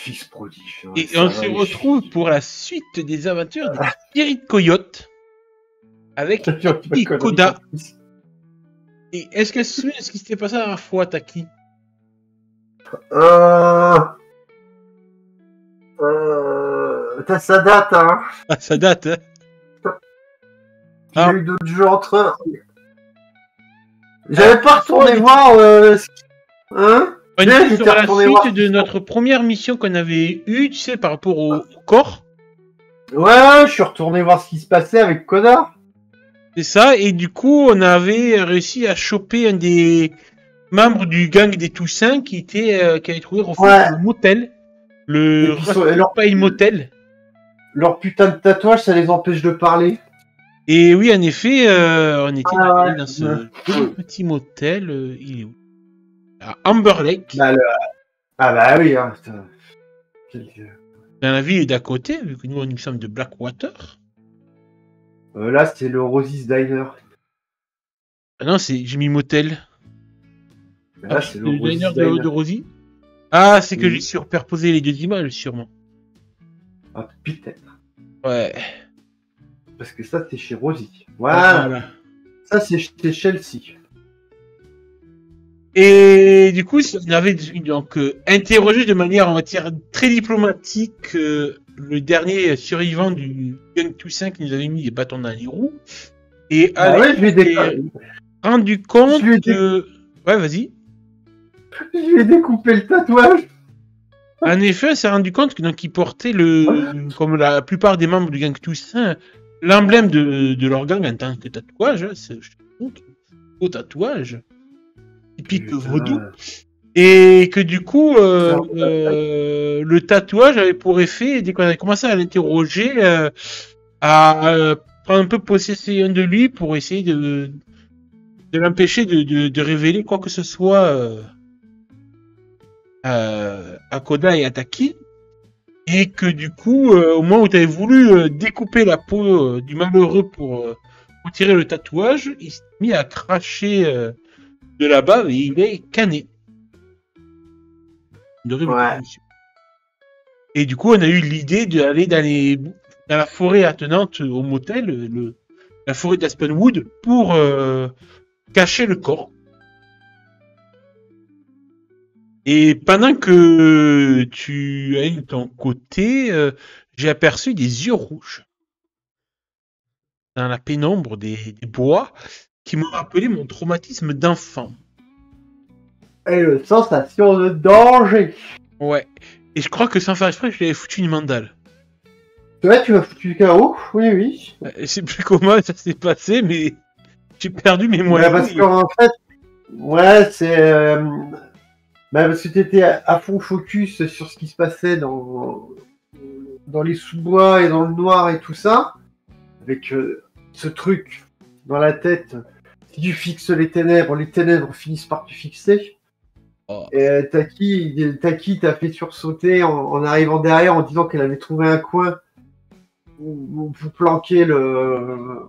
fils prodige. Ouais, Et on se retrouve pour la suite des aventures des Spirit Coyotes avec Taki Koda. Et est-ce qu'elle se souvient de ce qui s'était passé la dernière fois, Taki? Ça date, hein. Ah, ça date, hein. Il y a eu d'autres jeux entre eux. J'avais pas retourné voir. Hein? On était sur la suite de notre première mission qu'on avait eue, tu sais, par rapport au corps. Ouais, je suis retourné voir ce qui se passait avec Koda. C'est ça, et du coup, on avait réussi à choper un des membres du gang des Toussaints qui avait trouvé refuge au motel. Le Pay Motel. Leur putain de tatouage, ça les empêche de parler. Et oui, en effet, on était allé dans ce petit motel. Il est où? À Amber Lake. Ah bah oui. Hein, dans la ville d'à côté, vu que nous sommes de Blackwater. Là, c'est le Rosie's Diner. Ah non, c'est Jimmy Motel. Là, c'est le diner de Rosie. Ah, c'est que j'ai superposé les deux images, sûrement. Ah, peut-être. Ouais. Parce que ça, c'est chez Rosie. Voilà. Ça, c'est chez Chelsea. Et du coup, on avait donc interrogé de manière, on va dire, très diplomatique le dernier survivant du Gang Toussaint qui nous avait mis des bâtons dans les roues. Et je lui ai rendu compte que... Ouais, vas-y. Je lui ai découpé le tatouage. En effet, on s'est rendu compte que donc il portait comme la plupart des membres du Gang Toussaint, l'emblème de leur gang en tant que tatouage. C'est un beau tatouage. Typique vaudou. Et que du coup, le tatouage avait pour effet, dès qu'on avait commencé à l'interroger, à prendre un peu possession de lui pour essayer de l'empêcher de révéler quoi que ce soit à Koda et à Taki. Et que du coup, au moment où tu avais voulu découper la peau du malheureux pour retirer le tatouage, il s'est mis à cracher de la bave et il est cané. Et du coup, on a eu l'idée d'aller dans la forêt attenante au motel, la forêt d'Aspenwood, pour cacher le corps. Et pendant que tu as eu ton côté, j'ai aperçu des yeux rouges dans la pénombre des bois qui m'ont rappelé mon traumatisme d'enfant. Et une sensation de danger. Ouais. Et je crois que sans faire exprès, je lui avais foutu une mandale. Ouais, tu m'as foutu le KO. Oui. Je sais plus comment ça s'est passé, mais j'ai perdu mes moyens. Parce qu'en fait, c'est... parce que t'étais à fond focus sur ce qui se passait dans les sous-bois et dans le noir et tout ça. Avec ce truc dans la tête. Si tu fixes les ténèbres finissent par te fixer. Oh. Et Taki t'a fait sursauter en arrivant derrière en disant qu'elle avait trouvé un coin où planquer le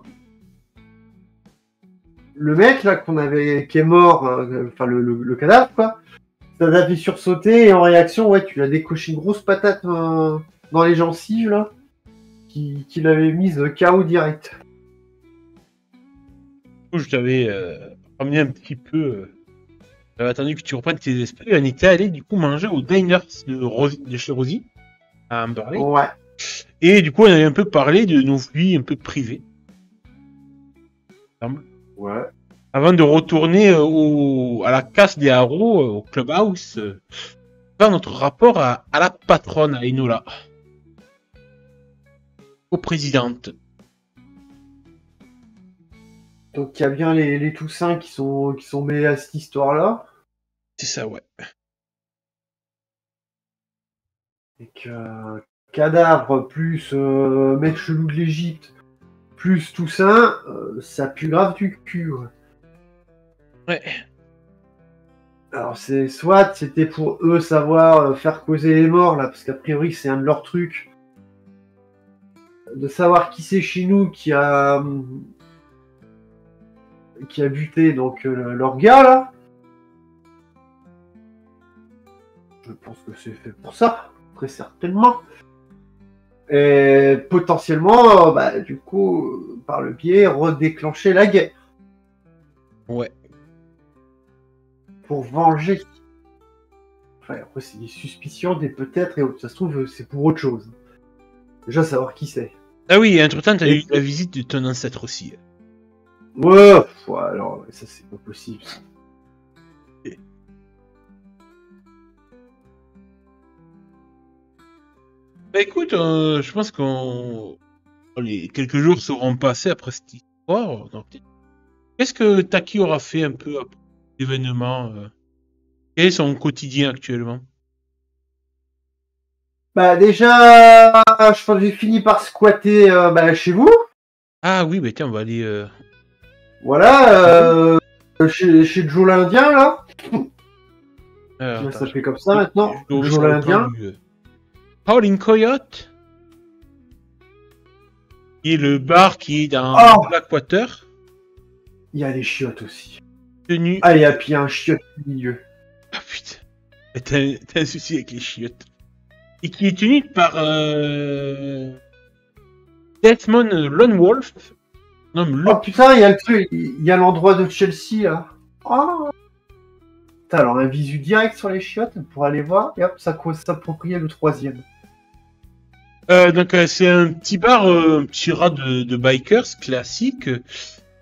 mec là qui est mort, enfin le cadavre quoi. Ça t'a fait sursauter et en réaction tu lui as décoché une grosse patate dans les gencives là qui l'avait mise KO direct. Je t'avais ramené un petit peu. J'avais attendu que tu reprennes tes esprits. On était allé du coup manger au diner de chez Rosie à Amber Lake. Ouais. Et du coup, on avait un peu parlé de nos vies un peu privées. Ouais. Avant de retourner à la casse des haros, au clubhouse, faire notre rapport à la patronne, à Enola. Aux présidentes. Donc il y a bien les Toussins qui sont mêlés à cette histoire-là. C'est ça, ouais. Et que cadavre plus mec chelou de l'Égypte plus Toussaint, ça pue grave du cul. Ouais. Alors c'était pour eux savoir faire causer les morts là, parce qu'a priori c'est un de leurs trucs. De savoir qui c'est chez nous qui a buté donc leur gars là. Je pense que c'est fait pour ça. très certainement. Et potentiellement, du coup, par le biais, redéclencher la guerre. Ouais. Pour venger. Enfin, après, c'est des suspicions, des peut-être, et ça se trouve, c'est pour autre chose. Déjà, savoir qui c'est. Ah oui, entre-temps, t'as eu la visite de ton ancêtre aussi. Ouais, alors, ça, c'est pas possible. Bah écoute, je pense qu'on... Les quelques jours seront passés après cette histoire. Donc, qu'est-ce que Taki aura fait un peu après l'événement Quel est son quotidien actuellement? Déjà, je pense que j'ai fini par squatter chez vous. Ah oui, bah tiens, on va aller... Voilà, chez Joe l'Indien, là. attends, Ça fait comme ça maintenant. je dois Joe l'Indien. Howling Coyote, qui est le bar qui est dans Blackwater. Il y a les chiottes aussi. Tenu... Ah, il y a puis un chiotte au milieu. Ah putain, t'as un souci avec les chiottes. Et qui est tenu par Desmond Lone Wolf. Non, mais Oh putain, il y a le truc, il y a l'endroit de Chelsea là. Oh. Putain, alors un visu direct sur les chiottes pour aller voir, et hop, ça s'approprier le troisième. Donc c'est un petit bar, un petit rat de bikers classique,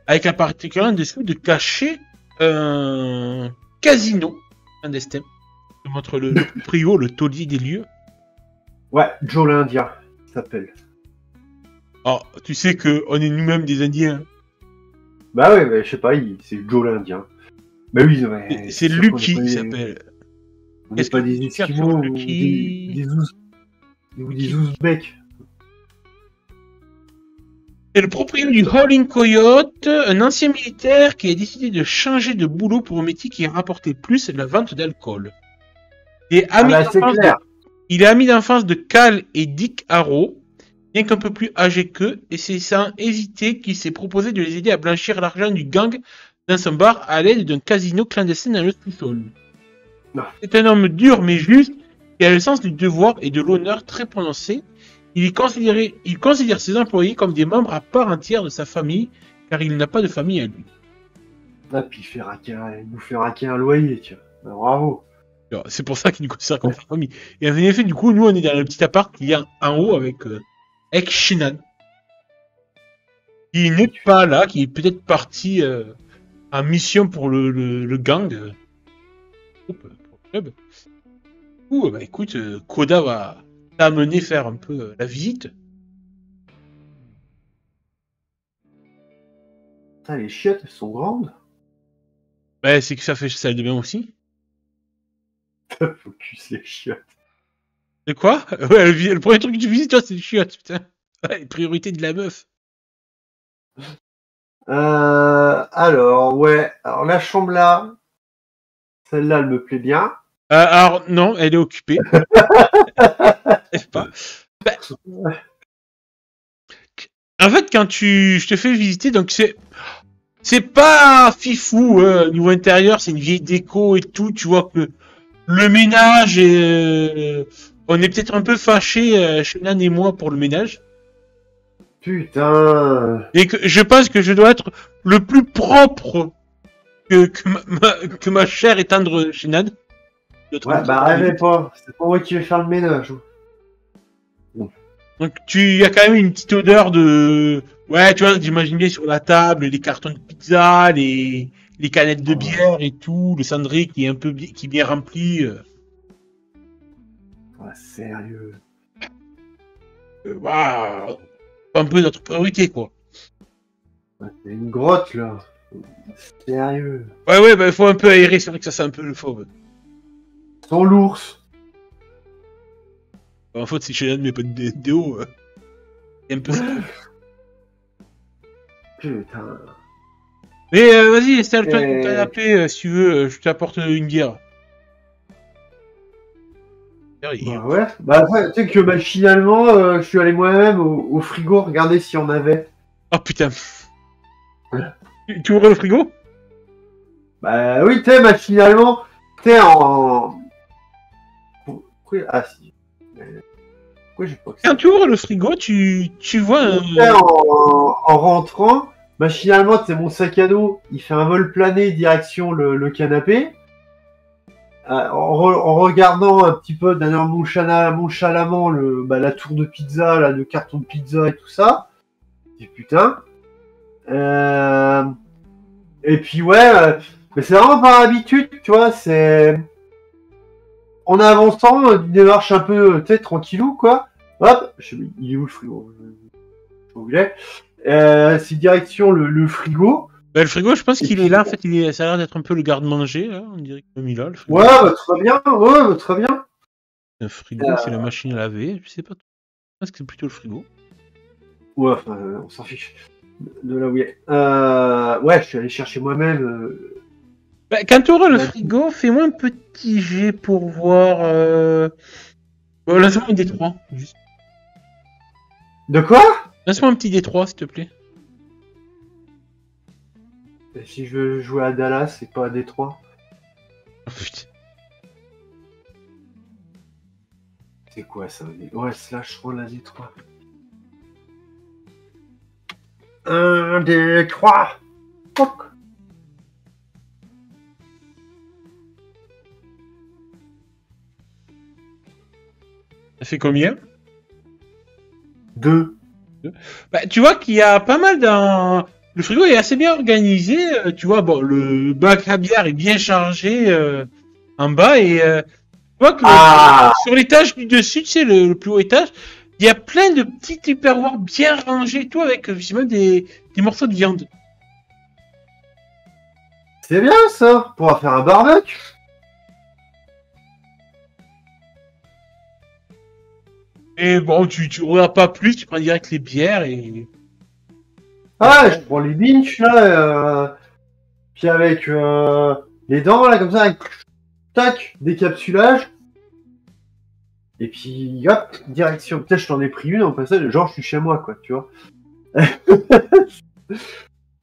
avec la particularité de cacher un casino clandestin. Je montre le proprio, le taulier des lieux. Ouais, Joe l'Indien, il s'appelle. Oh, tu sais que on est nous-mêmes des Indiens. Bah ouais, mais je sais pas, c'est Joe l'Indien. Bah oui, ouais. C'est Lucky, il s'appelle. On n'est pas des Esquimaux ou des Ouzbeks. C'est le propriétaire du Howling Coyote, un ancien militaire qui a décidé de changer de boulot pour un métier qui rapportait plus de la vente d'alcool. Il est ami d'enfance de Cal et Dick Harrow, bien qu'un peu plus âgé qu'eux, et c'est sans hésiter qu'il s'est proposé de les aider à blanchir l'argent du gang dans son bar à l'aide d'un casino clandestin dans le sous-sol. C'est un homme dur mais juste, qui a le sens du devoir et de l'honneur très prononcé. Il considère ses employés comme des membres à part entière de sa famille, car il n'a pas de famille à lui. Ah, puis il nous fait raquer un loyer, tiens. Ben, bravo. C'est pour ça qu'il nous considère comme sa famille. Et en effet, du coup, nous, on est dans le petit appart qu'il y a en haut avec Shinan. Qui n'est pas là, qui est peut-être parti en mission pour le gang. Pour le club. Du coup, bah écoute, Koda va t'amener faire un peu la visite. Putain, les chiottes, elles sont grandes. Bah, c'est que ça fait salle de bain aussi. Focus les chiottes. C'est quoi? Ouais, le premier truc que tu visites, toi, c'est les chiottes, putain. Ouais, priorité de la meuf. Alors, ouais. Alors, la chambre là, celle-là, elle me plaît bien. Alors, non, elle est occupée. Pas. Bah, en fait, quand je te fais visiter, donc c'est pas fifou niveau intérieur, c'est une vieille déco et tout. Tu vois que le ménage on est peut-être un peu fâchés, Shenan et moi, pour le ménage. Putain. Et que je pense que je dois être le plus propre que ma chère et tendre Shenan. Ouais, bah rêvez pas. C'est pas moi qui vais faire le ménage. Donc il y a quand même une petite odeur de... Ouais, tu vois, j'imaginais sur la table les cartons de pizza, les canettes de bière et tout, le cendrier qui est un peu qui est bien rempli. Ouais, sérieux. Waouh, un peu notre priorité, quoi. Ouais, c'est une grotte, là. Sérieux. Ouais, bah il faut un peu aérer, c'est vrai que ça sent un peu le fauve. Sans l'ours. En fait, si Shenan met pas de déo, c'est un peu ça. Putain. Mais vas-y, installe-toi dans ton canapé, si tu veux, je t'apporte une bière. Bah ouais. Bah après, tu sais que machinalement, je suis allé moi-même au frigo regarder s'il y en avait. Oh putain. Tu ouvres le frigo? Bah oui, tu sais, machinalement, tu sais, ah si. Pourquoi j'ai pas que ça? Quand tu ouvres le frigo, tu vois un... Après, en rentrant, machinalement, c'est mon sac à dos, il fait un vol plané direction le canapé. En regardant un petit peu derrière nonchalamment la tour de pizza, là, le carton de pizza et tout ça. Je dis putain. Et puis ouais, mais c'est vraiment par habitude, tu vois, c'est... En avançant, une démarche un peu, tu sais, tranquillou, quoi. Hop, il est où le frigo? Je sais pas où il est. C'est direction le frigo. Bah, le frigo, je pense qu'il est là, en fait, ça a l'air d'être un peu le garde-manger, là, on dirait qu'il est mis là, le frigo. Ouais, bah, très bien, ouais, bah, très bien. Un frigo, c'est la machine à laver, je sais pas. Je pense que c'est plutôt le frigo. Ouais, enfin, on s'en fiche de là où il est. Ouais, je suis allé chercher moi-même. Bah, quand tu auras le frigo, fais-moi un petit jet pour voir... lance-moi un D3, juste. De quoi? Lance-moi un petit D3, s'il te plaît. Si je veux jouer à Dallas, c'est pas à Détroit. Oh, putain. C'est quoi ça? Ouais, slash roll à Détroit. 1, 2, 3. Poc. Ça fait combien? 2. Bah, tu vois qu'il y a pas mal dans... Le frigo est assez bien organisé, tu vois, bon, le bac à bière est bien chargé en bas, et tu vois que sur l'étage du dessus, tu sais, le plus haut étage, il y a plein de petits tupperwares bien rangés et tout, avec visiblement des morceaux de viande. C'est bien ça, on pourra faire un barbecue. Et bon, tu regardes pas plus, tu prends direct les bières et... Ah, je prends les binges là, puis avec les dents là, comme ça, avec... tac, décapsulage. Et puis hop, direction. Peut-être je t'en ai pris une en passage, genre je suis chez moi quoi, tu vois.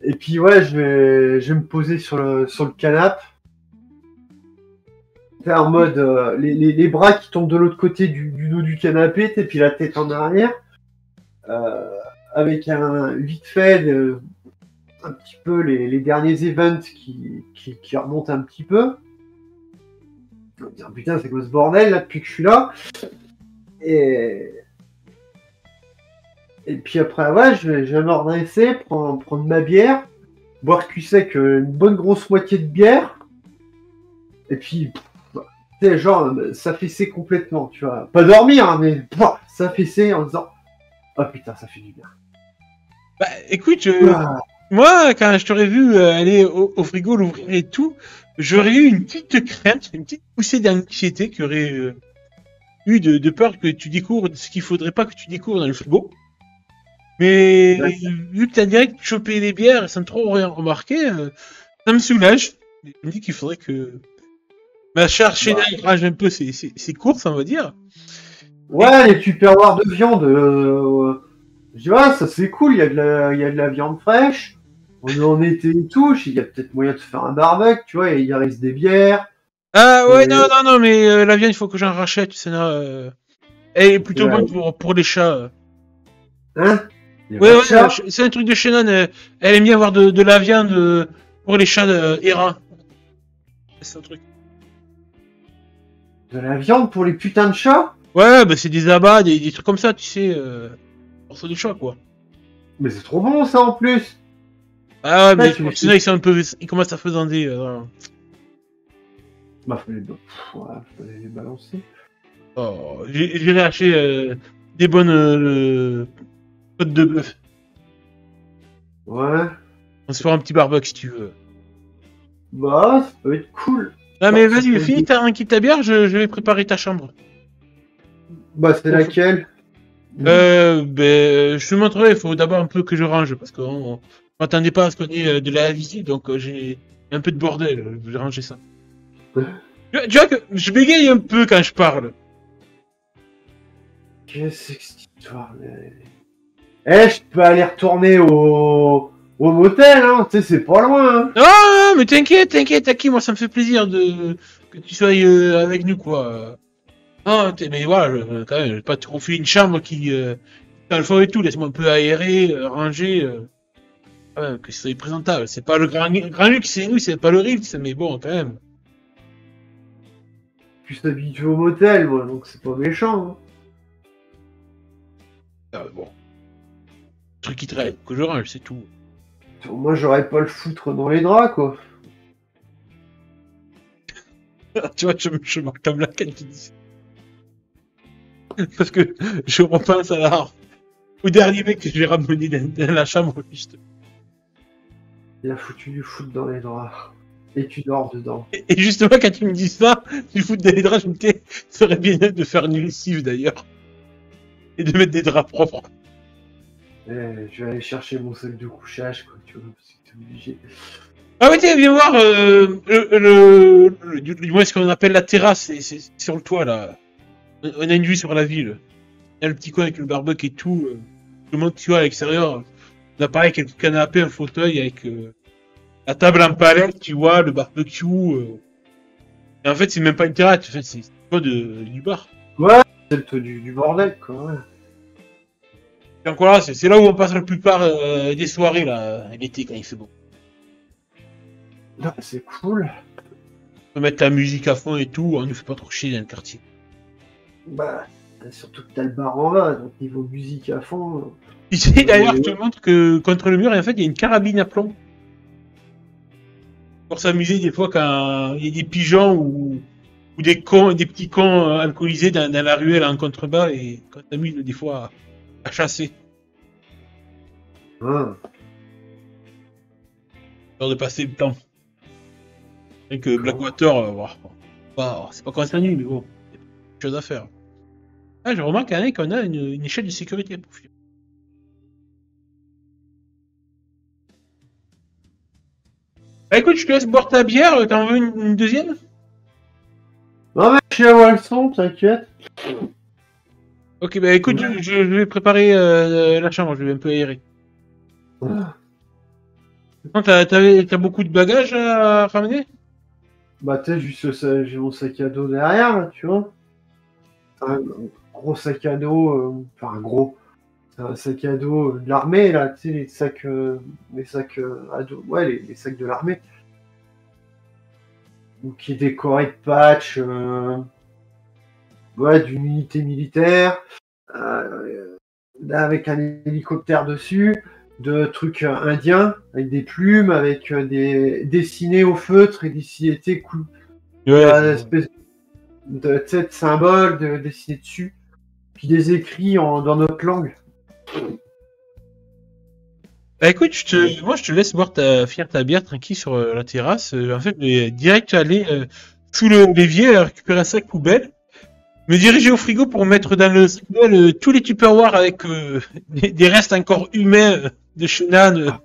Et puis ouais, je vais me poser sur le canapé. En mode les bras qui tombent de l'autre côté du dos du canapé, et puis la tête en arrière. Avec un vite fait un petit peu les derniers events qui remontent un petit peu. On va dire, putain, c'est quoi ce bordel là depuis que je suis là? Et puis après, ouais, je vais me redresser, prendre ma bière, boire cul sec une bonne grosse moitié de bière. Et puis, tu sais, genre, s'affaisser complètement, tu vois. Pas dormir, hein, mais s'affaisser en disant, oh putain, ça fait du bien. Bah, écoute, moi, quand je t'aurais vu aller au frigo, l'ouvrir et tout, j'aurais eu une petite crainte, une petite poussée d'anxiété qui aurait eu de peur que tu découvres ce qu'il faudrait pas que tu découvres dans le frigo. Mais vu que t'as direct chopé les bières sans trop rien remarquer, ça me soulage. Je me dis qu'il faudrait que ma chère Shena rage un peu ses courses, on va dire. Ouais, les tupperwares de viande, je dis, ouais, ça c'est cool, il y a de la viande fraîche. On est en été et tout, il y a peut-être moyen de faire un barbecue, tu vois, et il reste des bières. Ah ouais, non, mais la viande, il faut que j'en rachète, tu sais, elle est plutôt bonne pour les chats. Hein? Ouais, c'est un truc de Shannon, elle aime bien avoir de la viande pour les chats errants. C'est un truc. De la viande pour les putains de chats? Ouais, bah c'est des abats, des trucs comme ça, tu sais, morceaux de chat, quoi. Mais c'est trop bon ça en plus! Ah ouais, mais sinon ils commencent à faisander. Bah, fallait les balancer. Oh, j'ai acheté des bonnes côtes de bœuf. Ouais. On se fera un petit barbecue si tu veux. Bah, ça peut être cool. Ah mais vas-y, finis ta bière, je vais préparer ta chambre. Bah, c'est laquelle? Je te montrerai, il faut d'abord un peu que je range, parce qu'on m'attendait pas à ce qu'on ait de la visite, donc j'ai un peu de bordel, je vais ranger ça. Tu vois que je bégaye un peu quand je parle. Qu'est-ce que c'est que cette histoire? Je peux aller retourner au motel, hein, tu sais, c'est pas loin, hein. Non, mais t'inquiète, Aki, moi ça me fait plaisir que tu sois avec nous, quoi. Ah, mais voilà, quand même, je vais pas te confier une chambre dans le fond et tout, laisse-moi un peu aérer, ranger, que ce soit présentable. C'est pas le grand luxe, c'est nous, c'est pas le Ritz, mais bon, quand même. Je suis habitué au motel, moi, donc c'est pas méchant. Hein. Ah, bon, truc qui traîne, que je range, c'est tout. Moi, j'aurais pas le foutre dans les draps, quoi. Tu vois, je marque comme la quand tu dis ça. Parce que je repense au dernier mec que j'ai ramené dans la chambre, juste. Il a foutu du foot dans les draps. Et tu dors dedans. Et justement, quand tu me dis ça, du foot dans les draps, je me dis, ça serait bien de faire une lessive d'ailleurs. Et de mettre des draps propres. Je vais aller chercher mon sac de couchage, quoi, tu vois, parce que t'es obligé. Ah ouais, tiens, viens voir du moins ce qu'on appelle la terrasse, c'est sur le toit là. On a une vue sur la ville. Il y a le petit coin avec le barbecue et tout. Tout le monde, tu vois, à l'extérieur. On a pareil quelques canapés, un fauteuil avec la table en palette, tu vois, le barbecue. Et en fait, c'est même pas une terrasse, en fait, c'est pas du bar. Ouais, c'est du bordel, quoi, ouais. Donc voilà, c'est là où on passe la plupart des soirées là, l'été quand il fait beau. Ah, c'est cool. On peut mettre la musique à fond et tout, on ne fait pas trop chier dans le quartier. Bah, surtout que t'as le bar en bas, donc niveau musique à fond. Tu sais, d'ailleurs, je te montre que contre le mur, en fait, il y a une carabine à plomb. Pour s'amuser des fois quand il y a des pigeons ou des cons, des petits cons alcoolisés dans la ruelle en contrebas et quand t'amuses des fois à chasser. Hein. Peur de passer le temps. Et que Blackwater, c'est pas qu'on s'ennuie, mais bon, il y a quelque chose à faire. Ah, je remarque qu'on a une échelle de sécurité. Bah écoute, je te laisse boire ta bière, t'en veux une deuxième? Non, mais je suis à Walson, t'inquiète. Ok, bah écoute, je vais préparer la chambre, je vais un peu aérer. Ah. Non, t'as beaucoup de bagages à ramener? Bah, tu sais, juste j'ai mon sac à dos derrière, là, tu vois. Un gros sac à dos, enfin, gros. C'est un sac à dos de l'armée, là, tu sais, les sacs à dos, ouais, les sacs de l'armée. Donc, qui est décoré de patchs, ouais, d'une unité militaire, avec un hélicoptère dessus, de trucs indiens, avec des plumes, avec des dessinés au feutre et des coups. Ouais, Une espèce de symboles dessinés dessus, puis des écrits dans notre langue. bah écoute, moi je te laisse boire finir ta bière tranquille sur la terrasse. En fait, je vais direct aller sous l'évier récupérer un sac poubelle, me diriger au frigo pour mettre dans le sac poubelle tous les Tupperware avec des restes encore humains de Shunan,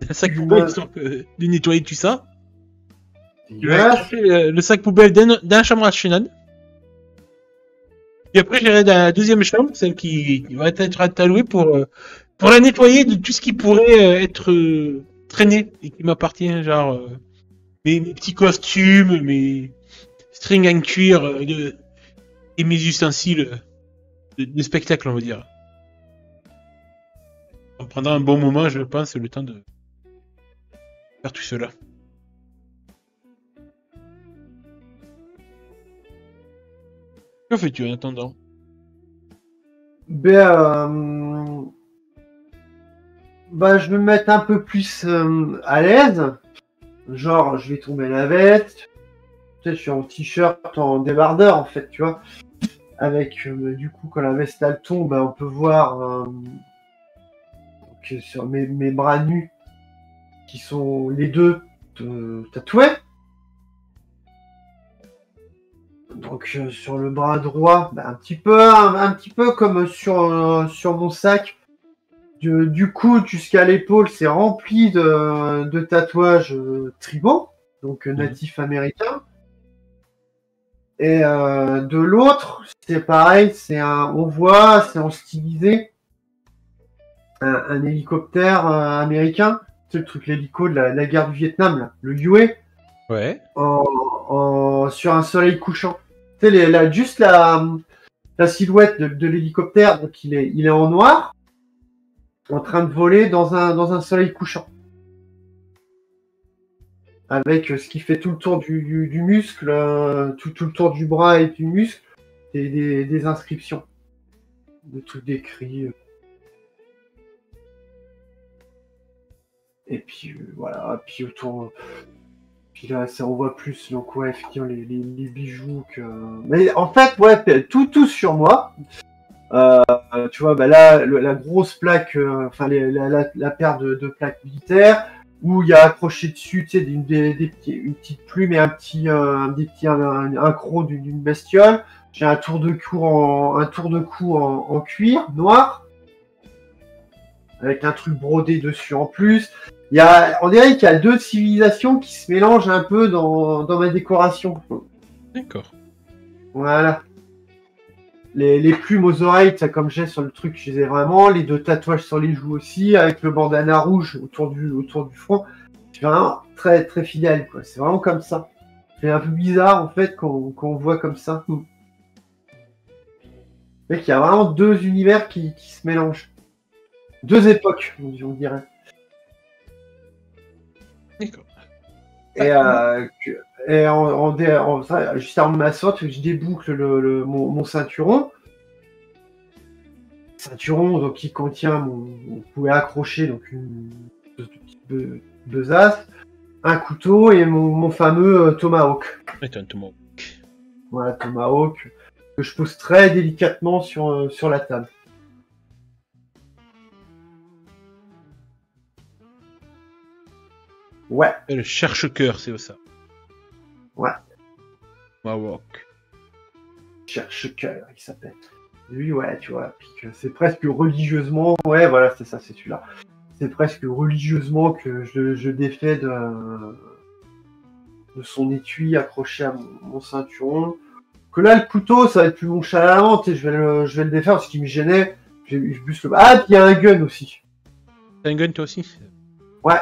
un sac poubelle histoire de nettoyer tout ça. Je vais chercher le sac poubelle dans la chambre à Shunan. Et après, j'irai dans la deuxième chambre, celle qui va être allouée pour la nettoyer de tout ce qui pourrait être traîné et qui m'appartient, genre mes petits costumes, mes strings en cuir et mes ustensiles de spectacle, on va dire. On prendra un bon moment, je pense, le temps de faire tout cela. Que fais-tu en attendant? Ben, bah, je vais me mettre un peu plus à l'aise. Genre, je vais tomber la veste. Tu sais, je suis en t-shirt, en débardeur, en fait, tu vois. Avec, du coup, quand la veste, elle tombe, on peut voir que sur mes bras nus, qui sont les deux tatoués. Donc, sur le bras droit, un petit peu comme sur mon sac. Du coude jusqu'à l'épaule, c'est rempli de tatouages tribaux, donc natifs américains. Et de l'autre, c'est pareil, on voit, c'est en stylisé, un hélicoptère américain, c'est le truc, l'hélico de la guerre du Vietnam, là, le Huey, Ouais. sur un soleil couchant. Tu sais, juste la silhouette de l'hélicoptère, donc il est en noir, en train de voler dans un soleil couchant. Avec ce qui fait tout le tour du muscle, tout le tour du bras et du muscle, et des inscriptions. De tout décrit. Et puis voilà, puis autour. Puis là, ça on voit plus, donc ouais, effectivement, les bijoux que. Mais en fait, ouais, tout sur moi. Tu vois, bah là, la grosse plaque, enfin la paire de plaques militaires, où il y a accroché dessus, tu sais, une petite plume et un croc d'une bestiole. J'ai un tour de cou en cuir noir, avec un truc brodé dessus en plus. On dirait qu'il y a deux civilisations qui se mélangent un peu dans ma décoration. D'accord. Voilà. Les plumes aux oreilles, ça, comme j'ai sur le truc, je les ai vraiment. Les 2 tatouages sur les joues aussi, avec le bandana rouge autour du front. C'est vraiment très très fidèle, quoi. C'est vraiment comme ça. C'est un peu bizarre en fait qu'on voit comme ça. Il y a vraiment 2 univers qui se mélangent. 2 époques, on dirait. D'accord. Juste avant de m'asseoir, je déboucle mon ceinturon. Ceinturon donc, qui contient vous pouvez accrocher donc une petite besace, un couteau et mon fameux tomahawk. C'est un tomahawk. Voilà, tomahawk que je pose très délicatement sur la table. Ouais. Et le cherche-cœur, c'est ça. Ouais. Tomahawk. Cherche-cœur, il s'appelle. Lui, ouais, tu vois, puis c'est presque religieusement, ouais, voilà, c'est ça, c'est celui-là. C'est presque religieusement que je défais de son étui accroché à mon ceinturon. Que là, le couteau, ça va être plus mon chaland, tu sais, je vais le défaire, ce qui me gênait. Je buste le... Ah, puis il y a un gun aussi. T'as un gun, toi aussi? Ouais.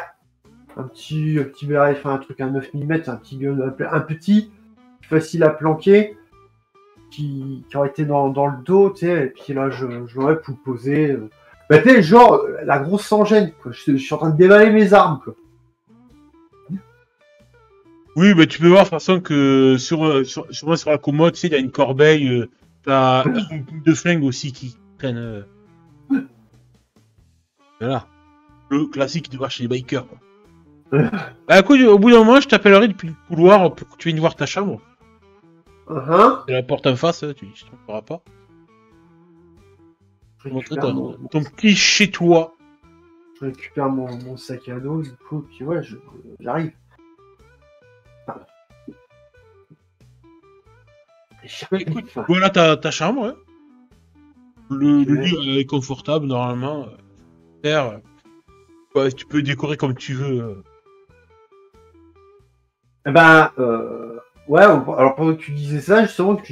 Un petit béret, enfin un truc à 9 mm, un petit gun, un petit, facile à planquer. Qui aurait été dans le dos, tu sais, et puis là, je l'aurais pu poser. Bah, tu sais, genre, la grosse sans gêne, quoi. Je suis en train de dévaler mes armes, quoi. Oui, mais tu peux voir de toute façon que sur la commode, tu sais, il y a une corbeille, t'as deux flingues aussi qui traînent. Voilà. Le classique de voir chez les bikers, quoi. Bah, écoute, au bout d'un moment, je t'appellerai depuis le couloir pour que tu viennes voir ta chambre. C'est la porte en face, tu ne trouveras pas. Je vais montrer ton petit chez-toi. Je récupère mon sac à dos, du coup, puis ouais, j'arrive. Écoute, voilà ta chambre. Hein. Le lit est confortable, normalement. Ouais, tu peux décorer comme tu veux. Eh ben, ouais, alors pendant que tu disais ça, justement, que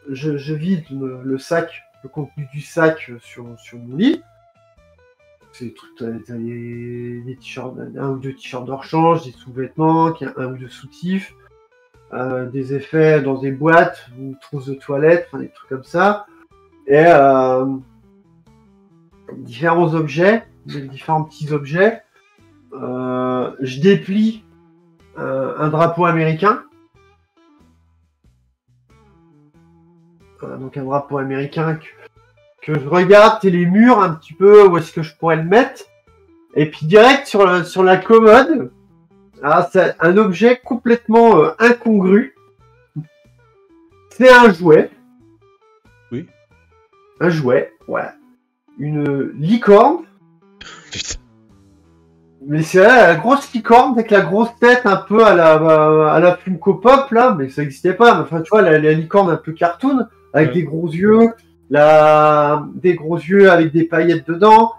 je vide le sac, le contenu du sac sur mon lit. C'est des trucs, t'as des t-shirts, 1 ou 2 t-shirts de rechange, des sous-vêtements, 1 ou 2 soutifs, des effets dans des boîtes, une trousse de toilette, enfin des trucs comme ça. Et différents objets, différents petits objets. Je déplie un drapeau américain. Donc un drapeau américain que je regarde, les murs un petit peu, où est-ce que je pourrais le mettre. Et puis direct sur la commode, c'est un objet complètement incongru. C'est un jouet. Oui. Un jouet, ouais. Une licorne. Putain. Mais c'est la grosse licorne avec la grosse tête un peu à la Funko Pop là, mais ça n'existait pas. Mais, enfin, tu vois, la licorne un peu cartoon avec des gros yeux, des gros yeux avec des paillettes dedans.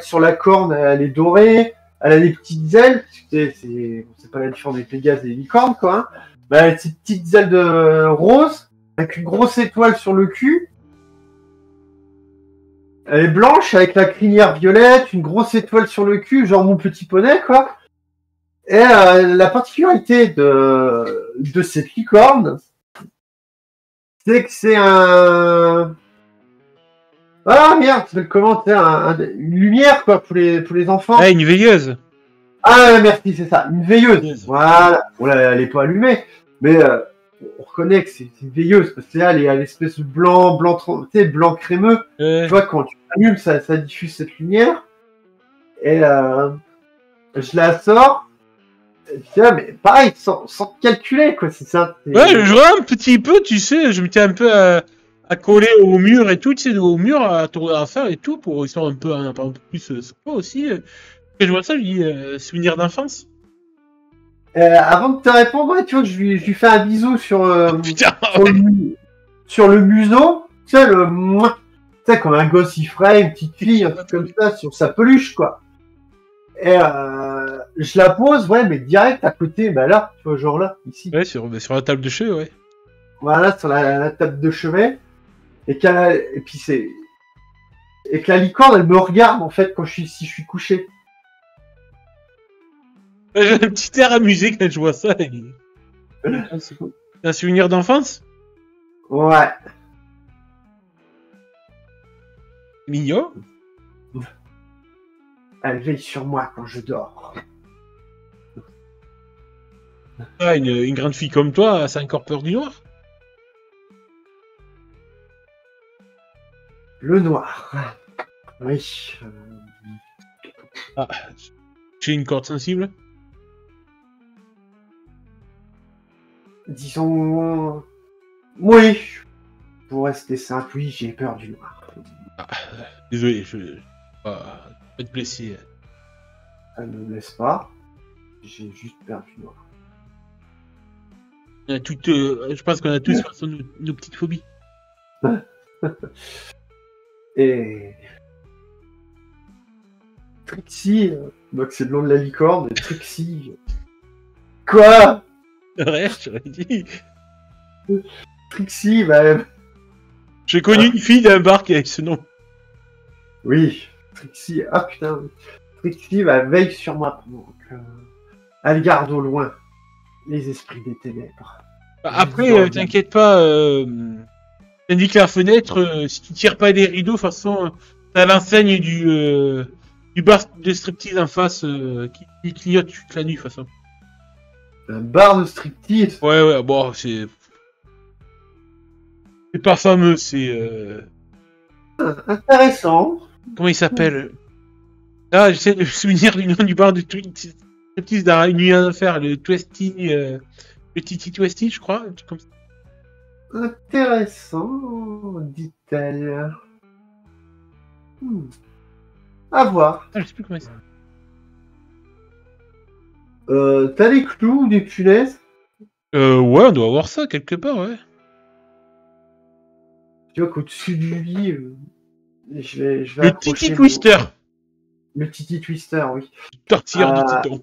Sur la corne, elle est dorée. Elle a des petites ailes. C'est pas la différence des Pégases et des licornes quoi. Hein. Mais elle a ces petites ailes de rose avec une grosse étoile sur le cul. Elle est blanche avec la crinière violette, une grosse étoile sur le cul, genre mon petit poney, quoi. Et la particularité de cette licorne, c'est que c'est un... Ah merde, c'est comment, c'est une lumière quoi pour les enfants. Ah, une veilleuse. Ah merci, c'est ça, une veilleuse. Veilleuse. Voilà. Bon là, elle est pas allumée, mais on reconnaît que c'est une veilleuse parce que là, elle est à l'espèce de blanc, tu sais, blanc crémeux. Tu vois, quand tu allumes, ça diffuse cette lumière. Et je la sors. Et puis, mais pareil, sans calculer quoi, c'est ça. Ouais, je vois un petit peu, tu sais, je m'étais un peu à coller au mur et tout, tu sais, au mur, à faire et tout, pour histoire un peu plus sur toi aussi. Quand je vois ça, je dis souvenir d'enfance. Avant de te répondre, ouais, tu vois, je lui fais un bisou sur, Putain, sur le museau, tu sais, tu sais, comme un gosse il ferait, une petite fille, un truc comme ça, sur sa peluche, quoi. Et je la pose, ouais, mais direct à côté, bah là, tu vois, genre là, ici. ouais, sur la table de chevet, ouais. Voilà, sur la table de chevet. Et puis c'est... Et que la licorne, elle me regarde, en fait, si je suis couché. J'ai un petit air amusé quand je vois ça. C'est un souvenir d'enfance? Ouais. Mignon. Elle veille sur moi quand je dors. Ah, une grande fille comme toi, ça a encore peur du noir? Le noir. Oui. Ah, j'ai une corde sensible? Disons... Oui. Pour rester simple, oui, j'ai peur du noir. Ah, désolé, je vais pas te blesser. Elle ne me laisse pas. J'ai juste peur du noir. On a je pense qu'on a tous nos petites phobies. Et... Trixie, donc c'est le nom de la licorne, Trixie... Quoi? Ouais, je t'aurais dit. Trixie, bah... J'ai connu une fille d'un bar qui avait ce nom. Oui, Trixie, ah putain, Trixie veille sur moi pendant que... Elle garde au loin les esprits des ténèbres. Après, t'inquiète pas, t'indiques la fenêtre, si tu tires pas des rideaux, de toute façon, t'as l'enseigne du bar de striptease en face qui clignote toute la nuit, de toute façon. Un bar de striptease? Ouais, bon, c'est... C'est pas fameux, c'est... Intéressant. Comment il s'appelle? Ah, j'essaie de me souvenir du nom du bar de striptease dans une nuit à faire, le Twisty... Le Titi Twisty, je crois, un truc comme ça. Intéressant, dit-elle. À voir. Ah, je sais plus comment ça. T'as des clous ou des punaises? Ouais, on doit avoir ça quelque part, ouais. Tu vois qu'au-dessus du lit, je vais Le accrocher Titi Twister. Le Titi Twister, oui. Tortilleur de titan.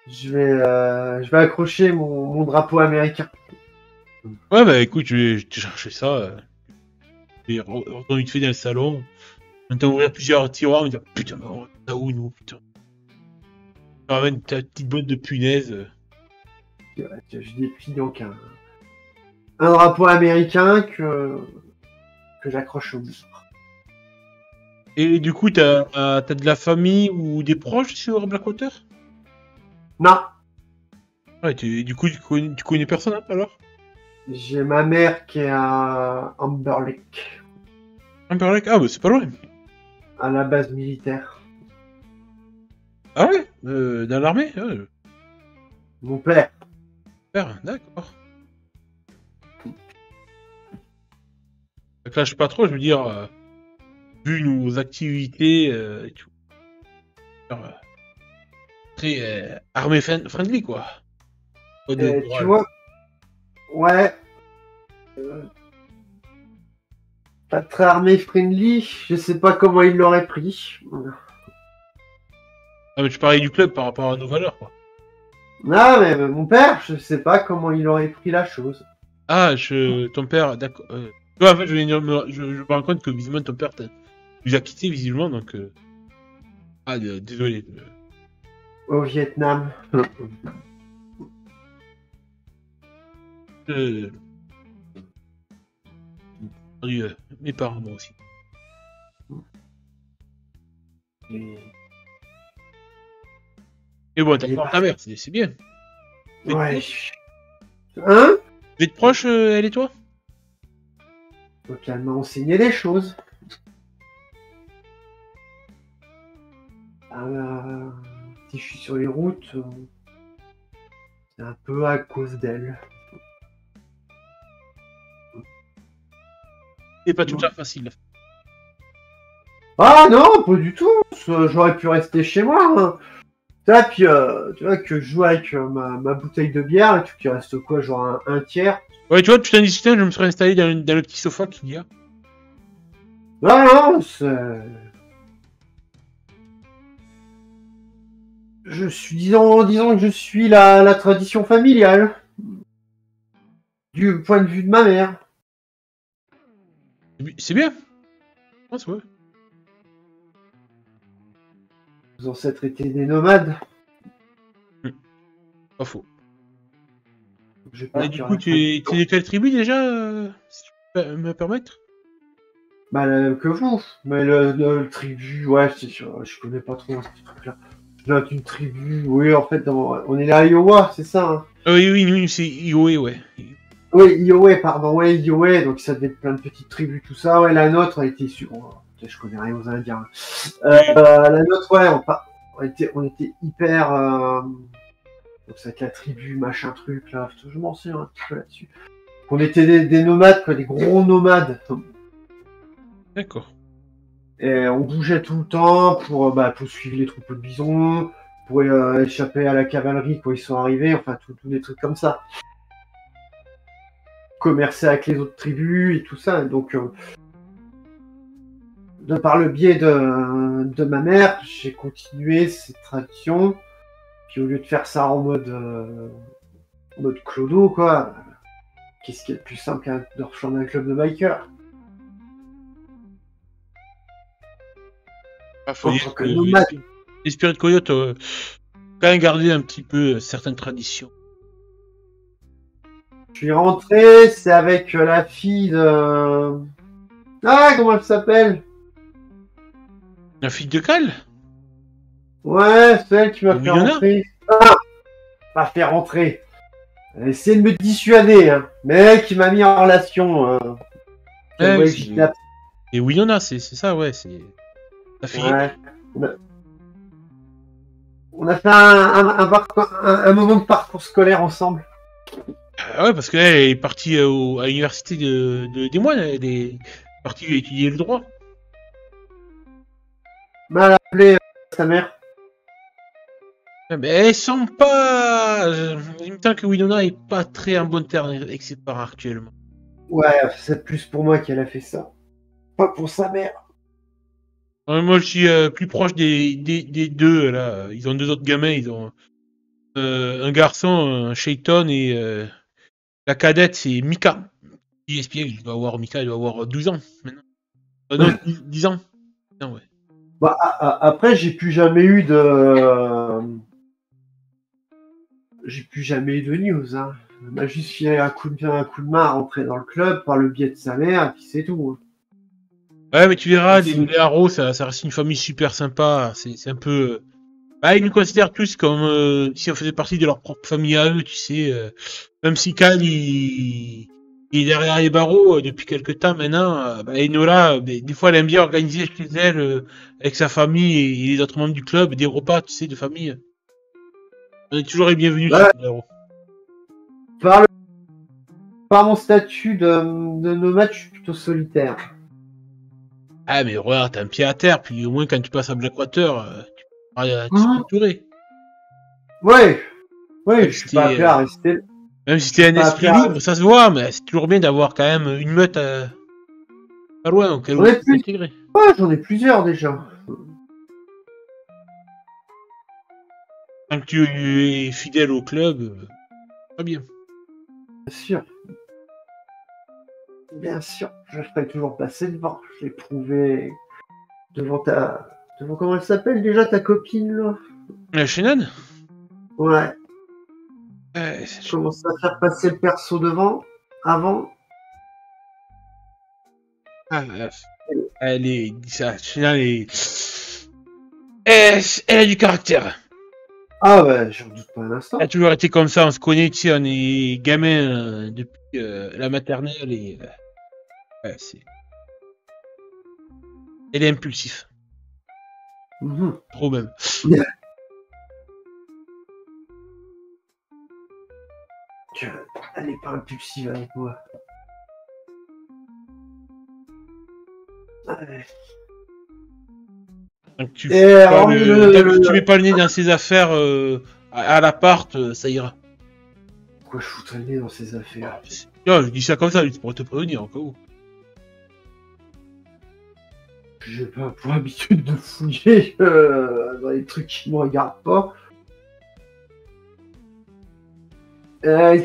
Je vais accrocher mon drapeau américain. Ouais, bah écoute, je vais te chercher ça. Et retourne vite fait dans le salon. On t'a ouvert plusieurs tiroirs, on me dit putain, mais on a où nous, putain. Tu ramènes ta petite boîte de punaises. Je déplie donc un drapeau américain que j'accroche au mur. Et du coup, t'as de la famille ou des proches sur Blackwater? Non. Ouais, du coup, tu connais personne hein, alors? J'ai ma mère qui est à Amber Lake. Amber Lake? Ah, bah c'est pas loin. À la base militaire. Ah ouais? Dans l'armée? Ouais. Mon père. Super, d'accord. Ça clash pas trop, je veux dire, vu nos activités et tout. Très armée friendly, quoi. Tu vois, ouais. Pas très armé friendly, je sais pas comment il l'aurait pris. Ah, mais tu parlais du club par rapport à nos valeurs, quoi. Non, mais mon père, je sais pas comment il aurait pris la chose. Ah, ton père, d'accord. Ouais, en fait, je me rends compte que visiblement ton père nous a quittés visiblement, donc. Ah, désolé. au Vietnam. Mes parents, moi aussi. Et bon, t'as encore ta mère, c'est bien. Ouais. Hein? Vous êtes proches, elle et toi? Donc elle m'a enseigné des choses. Si je suis sur les routes, c'est un peu à cause d'elle. C'est pas tout à fait facile. Ah non, pas du tout. J'aurais pu rester chez moi. Hein. Puis, tu vois, que je joue avec ma bouteille de bière, et tout, qui reste quoi, genre un tiers. Ouais, tu vois, tu t'en discutais, je me serais installé dans le petit sofa qu'il y a. Non, je suis, disons que je suis la tradition familiale. Du point de vue de ma mère. C'est bien. Je pense, ouais. Vos ancêtres étaient des nomades. Pas faux. Je pas Et du coup, tu es de quelle tribu déjà, si tu peux me permettre? Bah, la même que vous. Mais le tribu, ouais, c'est sûr, je connais pas trop ce truc-là. Je viens d'une tribu, oui, en fait, on est là à Iowa, c'est ça, hein. Oui, c'est Ioé, ouais. Oui, Iowa, pardon, ouais, Iowa, donc ça devait être plein de petites tribus, tout ça. Ouais, la nôtre a été sur. Je connais rien aux Indiens. La nôtre, ouais, on était hyper. Donc, c'est la tribu, machin truc, là. Je m'en souviens un petit peu là-dessus. On était des nomades, quoi, des gros nomades. D'accord. Et on bougeait tout le temps pour suivre les troupeaux de bisons, pour échapper à la cavalerie quand ils sont arrivés, enfin, tous des trucs comme ça. Commercer avec les autres tribus et tout ça. Donc, par le biais de ma mère, j'ai continué cette tradition. Puis au lieu de faire ça en mode clodo, quoi, qu'est-ce qui est le plus simple de rejoindre un club de bikers? Faut dire que nomade. les Spirit Coyotes ont quand même gardé un petit peu certaines traditions. Je suis rentré, c'est avec la fille de... Ah, comment elle s'appelle? La fille de Cal? Ouais, c'est elle qui m'a fait Winona? rentrer. Ah, pas fait rentrer. Elle essayait de me dissuader, hein. Mais qui m'a mis en relation. Et Winona, c'est ça, ouais, c'est la fille. Ouais. On a fait un moment de parcours scolaire ensemble. Ouais, parce qu'elle est partie à l'université des moines, elle est partie étudier le droit. Mal appelé sa mère. Ouais, mais elles sont pas. Il me semble que Winona est pas très en bonne terme avec ses parents actuellement. Ouais, c'est plus pour moi qu'elle a fait ça. Pas pour sa mère. Moi, je suis plus proche des deux, là. Ils ont deux autres gamins, ils ont un garçon, un Shayton, et la cadette, c'est Mika. Qui explique, Mika, il doit avoir 12 ans maintenant. Non, 10 ans. Non, ouais. Bah, après, j'ai plus jamais eu de. J'ai plus jamais eu de news. Hein. Elle m'a juste filé un coup de main à rentrer dans le club par le biais de sa mère, et puis c'est tout. Hein. Ouais, mais tu verras, les Haro, ça reste une famille super sympa. C'est un peu. Bah, ils nous considèrent tous comme si on faisait partie de leur propre famille à eux, tu sais. Même si Khan, il est derrière les barreaux depuis quelques temps maintenant, bah, Enola, des fois, elle aime bien organiser chez elle, avec sa famille et les autres membres du club, des repas, tu sais, de famille. On est toujours les bienvenus Ouais. sur les Haro. Par mon statut de nomade, je suis plutôt solitaire. Ah, mais regarde, t'as un pied à terre, puis au moins quand tu passes à Blackwater, tu pourras te structurer. Ouais, Même je si suis pas appelé à rester. Même si t'es un esprit libre, ça se voit, mais c'est toujours bien d'avoir quand même une meute pas loin, au cas où tu peux t'intégrer. Ouais, j'en ai plusieurs déjà. Tant que tu es fidèle au club, très bien. Bien sûr. Bien sûr, je ferai toujours passer devant. Je l'ai prouvé devant comment elle s'appelle déjà ta copine là? La Shannon? Ouais. C'est- Commence à faire passer le perso devant, avant. Ah, elle est. Ça, Shannon est. Elle a du caractère. Ah ouais, j'en doute pas un Elle instant. a toujours été comme ça, on se connaît, tu sais, on est gamin depuis la maternelle et. Ouais, c'est. Elle est impulsif. Mhm. Trop même. Elle n'est pas impulsive avec moi. Ouais. Tant que tu Et fous pas hormis tant que tu mets pas le nez dans ses affaires à l'appart, ça ira. Pourquoi je foutrais le nez dans ses affaires? Non, je dis ça comme ça, juste pour te prévenir, en cas où. J'ai pas pour habitude de fouiller dans les trucs qui me regardent pas.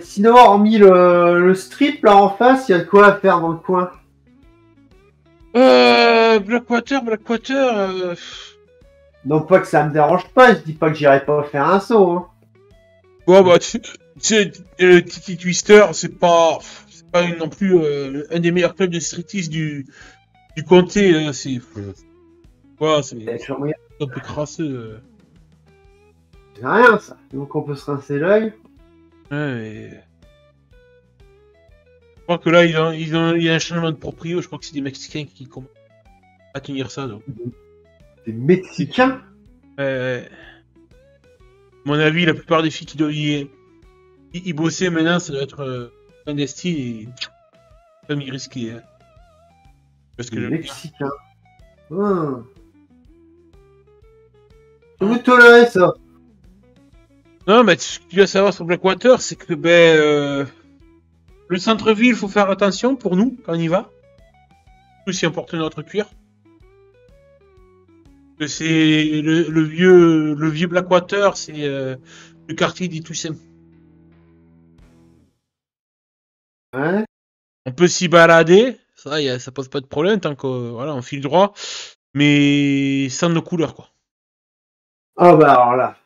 Sinon, hormis le strip là en face, il y a de quoi à faire dans le coin. Blackwater. Non pas que ça me dérange pas, je dis pas que j'irai pas faire un saut. Hein. Bon, bah, tu sais, le Tiki Twister, c'est pas non plus un des meilleurs clubs de striptease du comté, c'est. Ouais, c'est un peu crasseux. C'est rien ça. Donc on peut se rincer l'œil. Ouais, je crois que là, il y a un changement de proprio. Je crois que c'est des Mexicains qui commencent à tenir ça. Donc. Des Mexicains. À mon avis, la plupart des filles qui doivent y bosser maintenant, ça doit être clandestine et pas m'y risquer. Hein. Parce que Des je Mexicains. Vous tolérez ça? Non, mais ce que tu dois savoir sur Blackwater, c'est que le centre-ville, faut faire attention pour nous quand on y va. Surtout si on porte notre cuir. Que c'est le vieux Blackwater, c'est le quartier des Toussaint. Ouais. On peut s'y balader, ça pose pas de problème tant qu'on voilà, on file droit, mais sans nos couleurs quoi. Ah bah alors là.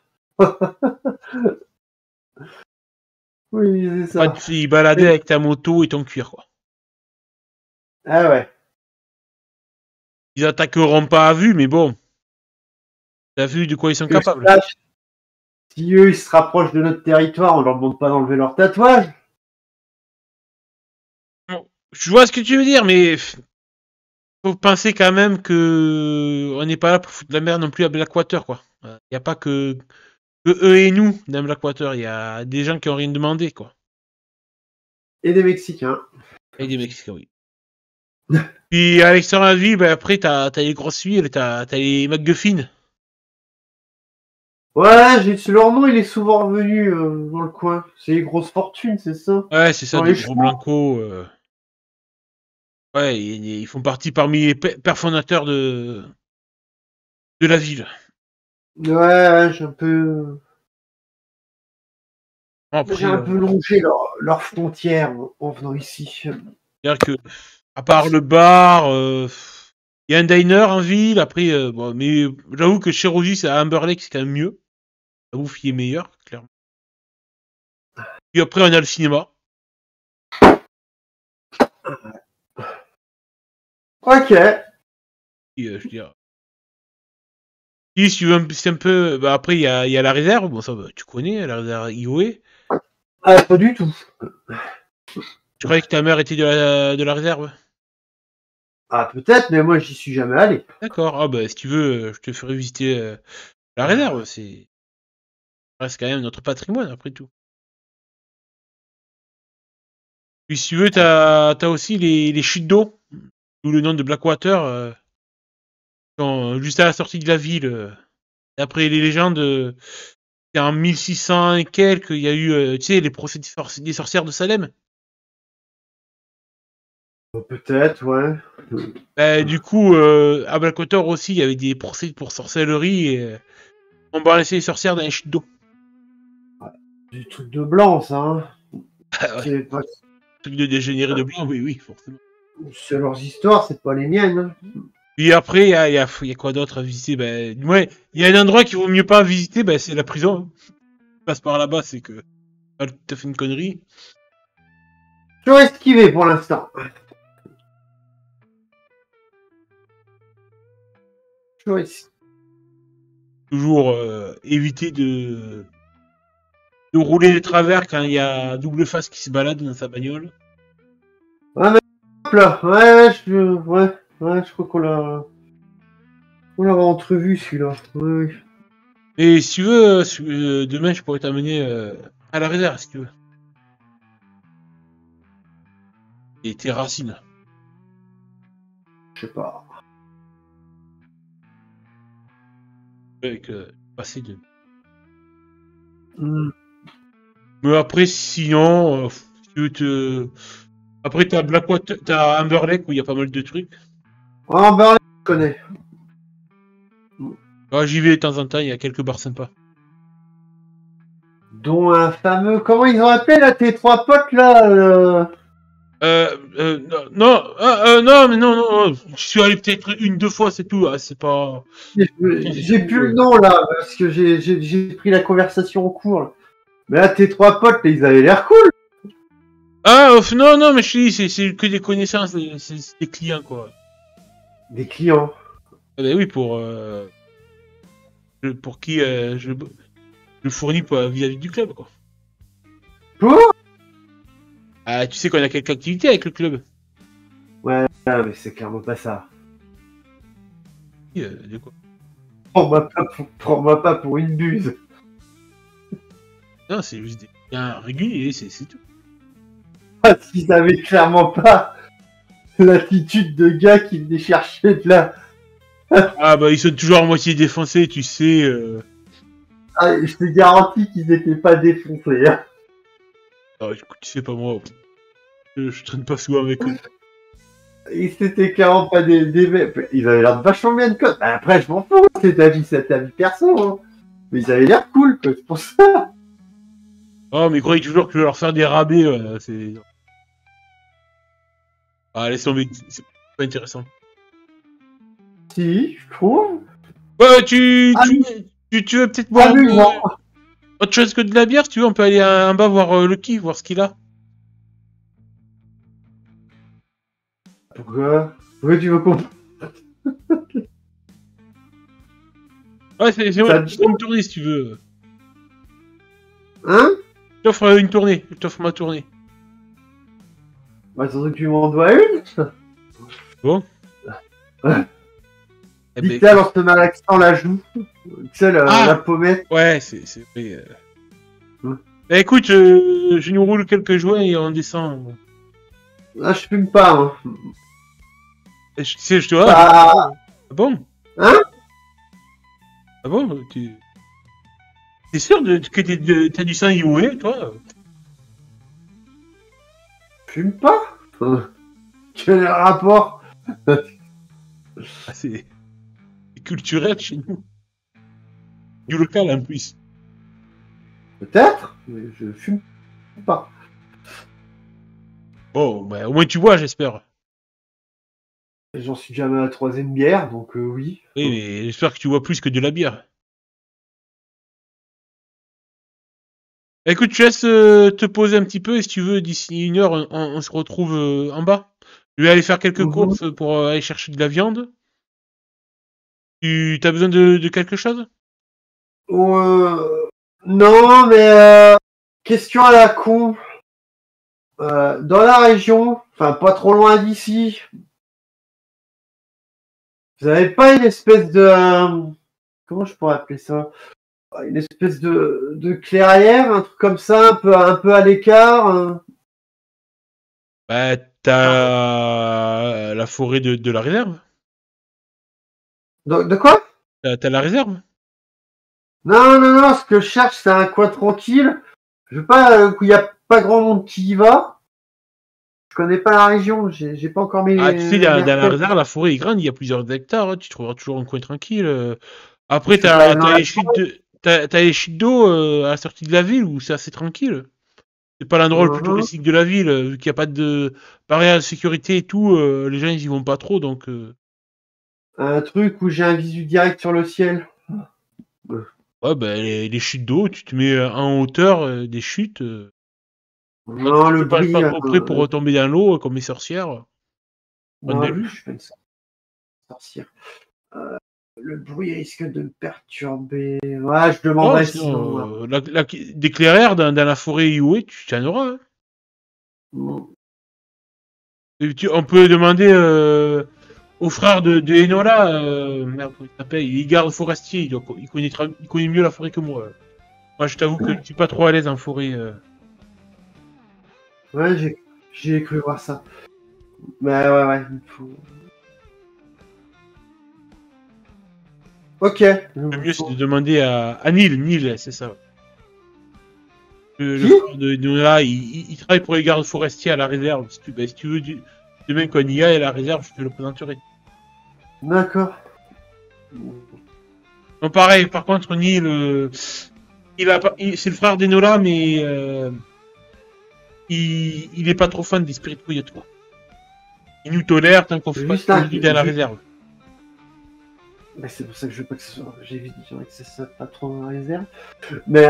Oui, c'est ça. Pas de s'y balader avec ta moto et ton cuir quoi. Ah ouais. Ils attaqueront pas à vue, mais bon, t'as vu de quoi ils sont capables. Si eux ils se rapprochent de notre territoire, on leur demande pas d'enlever leur tatouage. Je vois ce que tu veux dire, mais faut penser quand même que on n'est pas là pour foutre de la merde non plus à Blackwater quoi. Il y a pas que eux et nous dans Blackwater, il y a des gens qui ont rien demandé quoi. Et des Mexicains. Et des Mexicains oui. Puis à l'extérieur de la ville, ben après t'as les grosses villes, t'as les McGuffin. Ouais, j'ai su leur nom, il est souvent revenu dans le coin. C'est les grosses fortunes, c'est ça? Ouais, c'est ça, Dans des les gros chevaux. blancos. Ouais, ils font partie parmi les pères fondateurs de la ville. Ouais, j'ai un peu. Après, J'ai un peu longé leurs frontières en venant ici. c'est-à-dire que, à part le bar, il y a un diner en ville. Après, bon, mais j'avoue que chez Rosie, c'est à Amber Lake, c'est quand même mieux. La bouffe y est meilleure, clairement. Puis après, on a le cinéma. Ok. Et, je dirais. Et si tu veux c'est un peu. Bah, après, il y a la réserve. Bon, ça, bah, tu connais, la réserve IOE. Ah, pas du tout. Je croyais que ta mère était de la réserve. Ah, peut-être, mais moi, j'y suis jamais allé. D'accord. Ah, bah, si tu veux, je te ferai visiter la réserve. C'est. Ça reste quand même notre patrimoine, après tout. Puis si tu veux, t'as aussi les chutes d'eau, d'où le nom de Blackwater, juste à la sortie de la ville. D'après les légendes, c'est en 1600 et quelques, il y a eu, tu sais, les procès des sorcières de Salem. Peut-être, ouais. Du coup, à Blackwater aussi, il y avait des procès pour sorcellerie et on balançait les sorcières dans les chutes d'eau. Du truc de blanc, ça. Hein. Ah ouais. C'est pas... Truc de dégénéré de blanc, oui, forcément. C'est leurs histoires, c'est pas les miennes. Hein. Puis après, il y a quoi d'autre à visiter? Ben, ouais, il y a un endroit qu'il vaut mieux pas visiter, ben, c'est la prison. Tu passes par là-bas, c'est que t'as fait une connerie. Je vais esquiver pour l'instant. Je vais esquiver. Toujours éviter de rouler de travers quand il y a double face qui se balade dans sa bagnole. Ouais, mais hop là. Ouais, je crois on l'a entrevu celui-là. Ouais, oui. Et si tu veux, demain, je pourrais t'amener à la réserve, si tu veux. Et tes racines. Je sais pas. Avec passer de. Hmm. Mais après, sinon, si tu veux te. Après, t'as Blackwater, t'as Amber Lake où il y a pas mal de trucs. Ah, ben, je connais. Ah, j'y vais de temps en temps, il y a quelques bars sympas. Dont un fameux. Comment ils ont appelé là, tes trois potes là Non, mais non, je suis allé peut-être une, deux fois, c'est tout, ah, c'est pas... J'ai plus le nom là, parce que j'ai pris la conversation en cours. Là. Mais là, tes trois potes, là, ils avaient l'air cool. Ah, non, mais je te dis, c'est que des connaissances, c'est des clients, quoi. Des clients. Ah ben oui, pour qui je fournis vis-à-vis du club, quoi. Pour Ah, tu sais qu'on a quelques activités avec le club. Ouais, mais c'est clairement pas ça. Oui, de quoi? Prends-moi pas pour une buse. Non, c'est juste des clients réguliers, c'est tout. Parce qu'ils avaient clairement pas l'attitude de gars qui venaient chercher de la. Ah bah ils sont toujours à moitié défoncés, tu sais. Ah, je te garantis qu'ils étaient pas défoncés. Hein. Ah, écoute, tu sais pas moi, je traîne pas souvent avec eux. Ils étaient clairement pas des. Ils avaient l'air de vachement bien de code. Après, je m'en fous, c'est ta vie perso. Hein. Mais ils avaient l'air cool, quoi, c'est pour ça. Oh, mais ils croyaient toujours que je vais leur faire des rabais, c'est... Ah, laisse tomber, c'est pas intéressant. Si, je trouve. Ouais, tu veux peut-être boire Amusant. autre chose que de la bière, si tu veux, on peut aller en bas voir Lucky, voir ce qu'il a. Pourquoi tu veux qu'on. Ouais, c'est Ça moi, je t'offre une tournée si tu veux. Hein? Je t'offre une tournée, je t'offre ma tournée. Bah, surtout que tu m'en dois une. Bon. Eh ben, Dis-toi en te malaxant la joue. Tu sais, la pommette. ouais, c'est vrai. Ouais. Bah, écoute, je nous roule quelques joints et on descend. Ah, je fume pas, hein. Et tu sais, je te vois. Ah, Ah bon? hein? Ah bon? T'es sûr que t'as du sang IOE, toi? Je fume pas? Quel est le rapport? Ah, c'est culturel chez nous. Du local en plus. Peut-être, mais je fume pas. Bon, bah, au moins tu vois, j'espère. J'en suis jamais à la troisième bière, donc oui. Oui, mais j'espère que tu vois plus que de la bière. Écoute, je laisse te poser un petit peu et si tu veux, d'ici une heure, on se retrouve en bas. Je vais aller faire quelques courses pour aller chercher de la viande. Tu as besoin de quelque chose? Non, mais question à la con. Dans la région, enfin pas trop loin d'ici, vous avez pas une espèce de... comment je pourrais appeler ça? Une espèce de clairière, un truc comme ça, un peu à l'écart. Bah, t'as la forêt de la réserve. De quoi? T'as la réserve. Non, ce que je cherche, c'est un coin tranquille. Je veux pas où il y a pas grand monde qui y va. Je connais pas la région, j'ai pas encore mes... Ah, tu sais, dans la repères. réserve, la forêt est grande, il y a plusieurs hectares, hein, tu trouveras toujours un coin tranquille. Après, Je suis pas dans la... t'as les chutes d'eau à la sortie de la ville où c'est assez tranquille. C'est pas l'endroit le plus touristique de la ville, vu qu'il n'y a pas de barrière de sécurité et tout, les gens ils y vont pas trop, donc... Un truc où j'ai un visu direct sur le ciel. Ouais, bah, les chutes d'eau, tu te mets en hauteur des chutes. Non, le Tu passes pas bruit. trop près pour retomber dans l'eau comme les sorcières. Prendre des Non, je luges. suis pas une sorcière. Le bruit risque de me perturber. Ouais, je Non, demanderais sinon. sinon, d'éclaireur dans la forêt où tu en auras. Hein. Et on peut demander au frère de Enola, merde, comment il s'appelle, il est garde forestier, donc il connaît mieux la forêt que moi. Moi, je t'avoue que je suis pas trop à l'aise en forêt. Ouais, j'ai cru voir ça. Mais ouais, il faut... Ok. Le mieux, c'est de demander à Neil, c'est ça. Le Qui? frère de Enola, il travaille pour les gardes forestiers à la réserve. Si tu veux, demain quand il y a à la réserve, je te le présenterai. D'accord. Non, pareil, par contre, Neil, c'est le frère d'Enola, mais il est pas trop fan des Spirit Coyotes, quoi. Il nous tolère tant qu'on fait pas Juste un... de à la réserve. Mais c'est pour ça que je veux pas que ce soit... J'évite que ce soit pas trop dans la réserve. Mais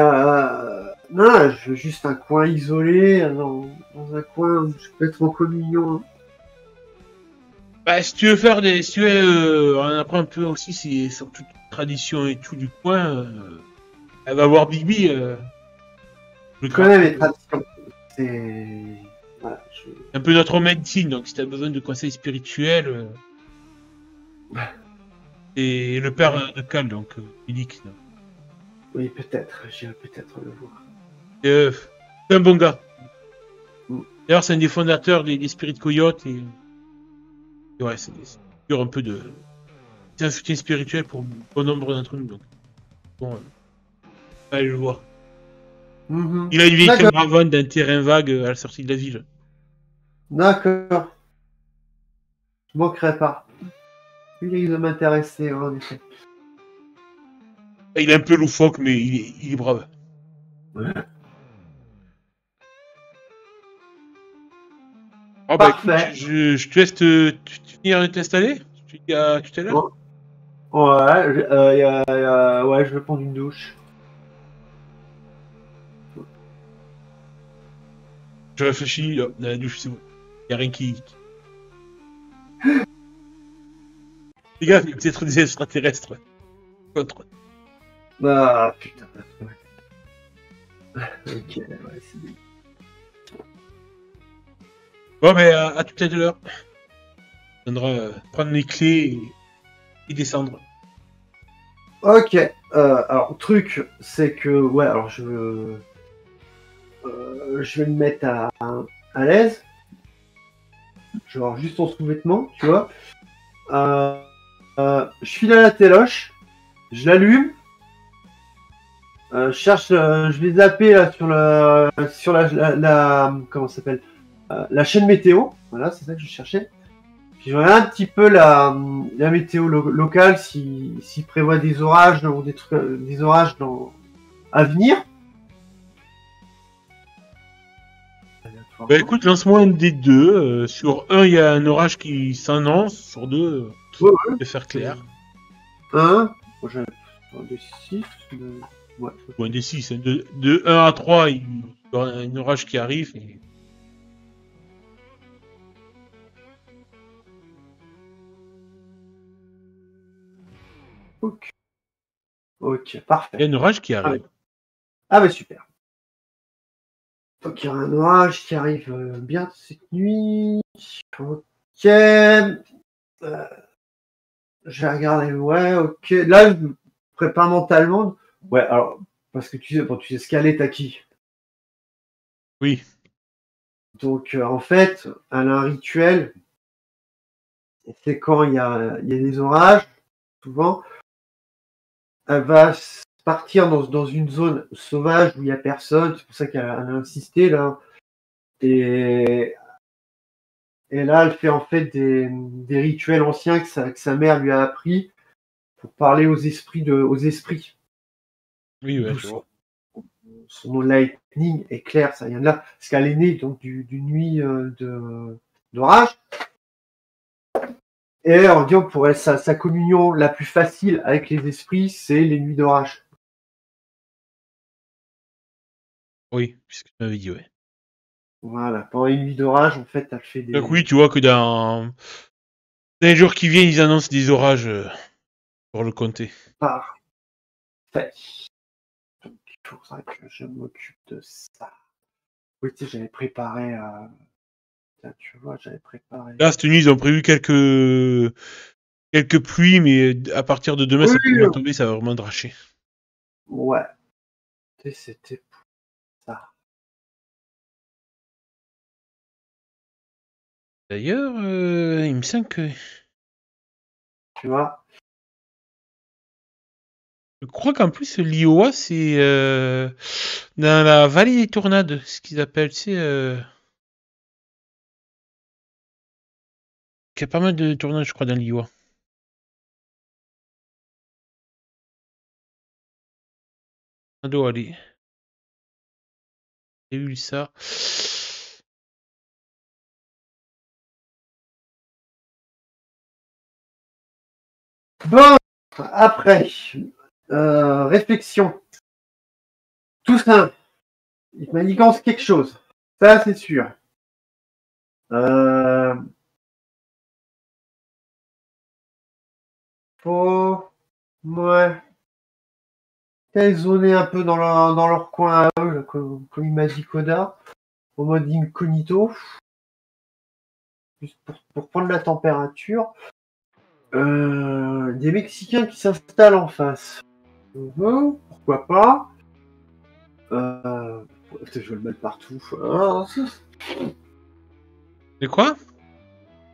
non, je veux juste un coin isolé, dans un coin où je peux être en communion. Bah, si tu veux, on apprend un peu aussi sur toute la tradition et tout du coin, elle va voir Bibi, le Je connais grappin. mes traditions. C'est... Voilà, Un peu notre médecine, donc si t'as besoin de conseils spirituels, et le père de Cal, donc, Milik. Oui, peut-être. J'irai peut-être le voir. C'est un bon gars. Mm. D'ailleurs, c'est un des fondateurs des Spirit Coyotes, et ouais, c'est un peu de... C'est un soutien spirituel pour bon nombre d'entre nous, donc. Bon, allez le voir. Mhm. Il a une vieille D'accord. caravane d'un terrain vague à la sortie de la ville. D'accord. Je manquerai pas. Il risque de m'intéresser, en effet. Il est un peu loufoque, mais il est brave. Ah bah écoute, Parfait. je te laisse finir de t'installer. Je te dis à tout à l'heure. Ouais, ouais, je vais prendre une douche. Je réfléchis, dans la douche, c'est bon. Y a rien qui... Les gars, il y a peut-être des extraterrestres. Contre. Ah, putain. Ok, ouais, c'est bien. Bon, mais à tout à l'heure. On viendra prendre les clés et descendre. Ok, alors, le truc, c'est que, ouais, alors je vais me mettre à l'aise. Genre, juste en sous-vêtements, tu vois. Je file à la téloche, je l'allume, je cherche, je vais zapper là sur comment ça s'appelle, la chaîne météo. Voilà, c'est ça que je cherchais. Puis je regarde un petit peu la météo locale, s'il prévoit des orages ou des trucs, des orages à venir. Bah écoute, lance-moi un des deux. Sur un, il y a un orage qui s'annonce. Sur deux, Ouais, de faire clair. Un, bon, j'ai un des 6. Ouais. Ou un des 6. De 1 à 3, il y aura un orage qui arrive. Et... Ok. Ok, parfait. Il y a un orage qui Ah, arrive. ah bah super. Donc il y a un orage qui arrive bien cette nuit. Ok. Je vais regarder. Ouais, ok. Là, je me prépare mentalement. Ouais, alors, parce que tu sais scaler, t'as qui? Oui. Donc en fait, elle a un rituel. C'est quand il y a des orages, souvent. Elle va partir dans une zone sauvage où il n'y a personne. C'est pour ça qu'elle a insisté là. Et là, elle fait en fait des rituels anciens que sa mère lui a appris pour parler aux esprits. Oui, ouais, D'où je vois. son nom Lightning est clair, ça vient de là. Parce qu'elle est née donc d'une nuit d'orage. Et on dit, sa communion la plus facile avec les esprits, c'est les nuits d'orage. Oui, puisque tu m'avais dit, ouais. Voilà, pendant les nuits d'orage, en fait, elle fait des... Donc oui, tu vois que dans les jours qui viennent, ils annoncent des orages pour le comté. Parfait. Donc, il faudra que je m'occupe de ça. Oui, tu sais, j'avais préparé... tu vois, j'avais préparé... Là, cette nuit, ils ont prévu quelques pluies, mais à partir de demain, Oui, ça va tomber, ça va vraiment dracher. ouais. C'était pour ça. D'ailleurs, il me semble que... Tu vois? Je crois qu'en plus, l'Iowa, c'est dans la vallée des tornades, ce qu'ils appellent, tu sais... Il y a pas mal de tornades, je crois, dans l'Iowa. Ça doit aller. J'ai vu ça. Bon, après, réflexion. Tout ça, il manigance quelque chose. Ça, c'est sûr. Faut... Ouais. Zoner un peu dans leur coin à eux, là, comme il m'a dit Koda, en mode incognito, juste pour prendre la température. Des Mexicains qui s'installent en face. Pourquoi pas. Je veux le mettre partout. C'est quoi?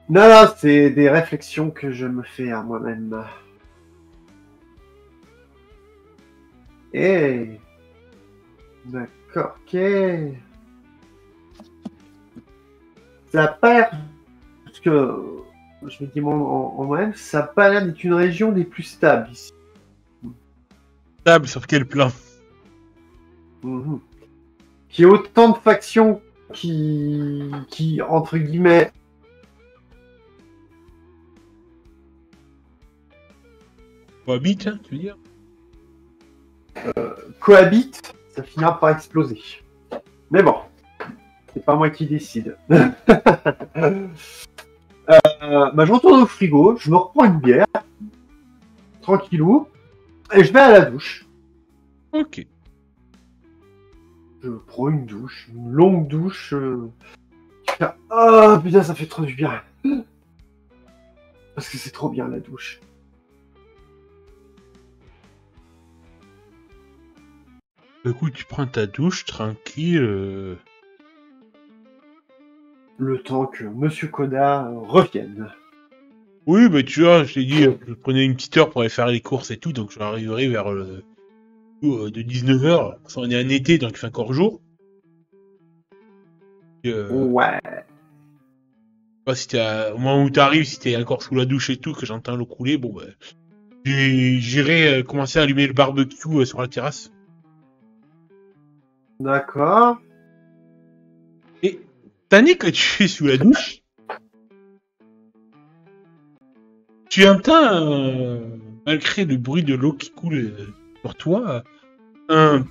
Non, c'est des réflexions que je me fais à moi-même. D'accord, ok. Ça a pas l'air... Parce que, je me dis en moi-même, ça a pas l'air d'être une région des plus stables ici. Stable, sur quel plan? Qu'il y ait autant de factions qui entre guillemets... Cohabite, hein, tu veux dire? Cohabitent, ça finira par exploser. Mais bon, c'est pas moi qui décide. Je retourne au frigo, je me reprends une bière, tranquillou, et je vais à la douche. Ok. Je prends une douche, une longue douche. Oh putain, ça fait trop du bien. Parce que c'est trop bien la douche. Écoute, tu prends ta douche tranquille. Le temps que Monsieur Koda revienne. Oui, bah tu vois, je t'ai dit, je prenais une petite heure pour aller faire les courses et tout, donc j'arriverai vers de 19h. On est en été, donc il fait encore jour. Ouais. Pas si au moment où t'arrives, si t'es encore sous la douche et tout, que j'entends l'eau couler, bon bah... J'irai commencer à allumer le barbecue sur la terrasse. D'accord. Et t'as dit que tu es sous la douche. Tu entends, malgré le bruit de l'eau qui coule sur toi, un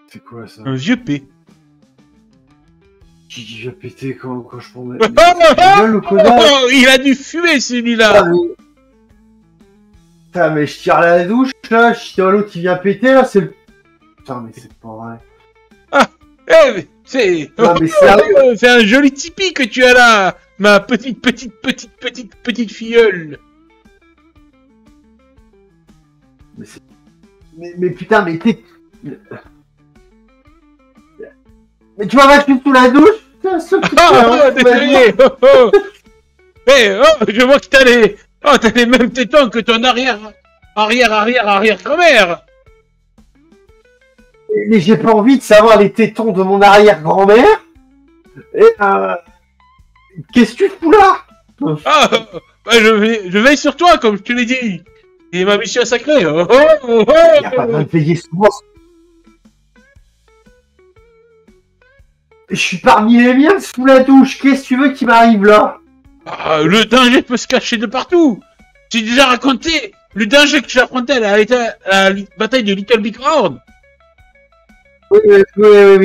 C'est quoi ça? vieux P. J'ai pété quand je prends le Koda. Oh, il a dû fumer celui-là. Putain, mais je tire la douche là, je tire l'autre qui vient péter là, c'est le... Putain, mais c'est pas vrai. Ah, c'est... Non, mais sérieux. C'est un joli tipi que tu as là, ma petite filleule. Mais putain, mais t'es... Mais tu m'as battu sous la douche? Désolé. Je vois que t'as les mêmes tétons que ton arrière-grand-mère. Mais j'ai pas envie de savoir les tétons de mon arrière-grand-mère. Et qu'est-ce que tu fous là? Je veille sur toi, comme je te l'ai dit. C'est ma mission sacrée. Y a pas besoin de payer souvent. Je suis parmi les miens sous la douche. Qu'est-ce que tu veux qui m'arrive là? Ah, le danger peut se cacher de partout. J'ai déjà raconté le danger que j'ai affronté à la bataille de Little Big Horn. Oui,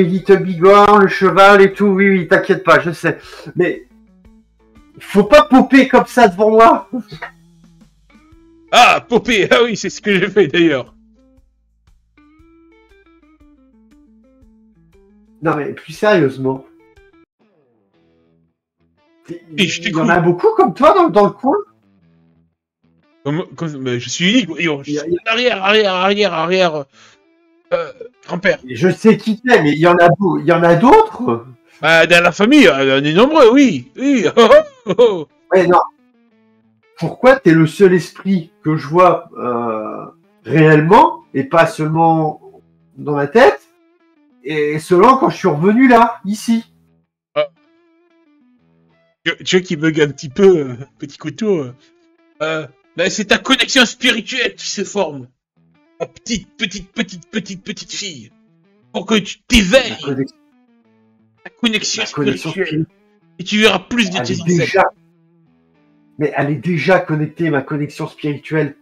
Little Bigorre, le cheval et tout, oui, t'inquiète pas, je sais. Mais faut pas popper comme ça devant moi. Ah, Popé, ah oui, c'est ce que j'ai fait d'ailleurs. Non mais plus sérieusement. Et je Il y en t'écoute. a beaucoup comme toi dans le coin. Mais je suis unique, voyons. Je Il y a- suis arrière, grand-père. Je sais qui t'es, mais il y en a d'autres. Dans la famille, on est nombreux, oui. Oui. Oh. Ouais, non. Pourquoi t'es le seul esprit que je vois réellement et pas seulement dans ma tête et seulement quand je suis revenu là, ici. Tu vois qui bug un petit peu, petit couteau. Là, c'est ta connexion spirituelle qui se forme. Ma petite fille. Pour que tu t'éveilles. Ta connexion La connexion spirituelle. Et tu verras plus de elle tes est ancêtres. déjà, mais elle est déjà connectée, ma connexion spirituelle.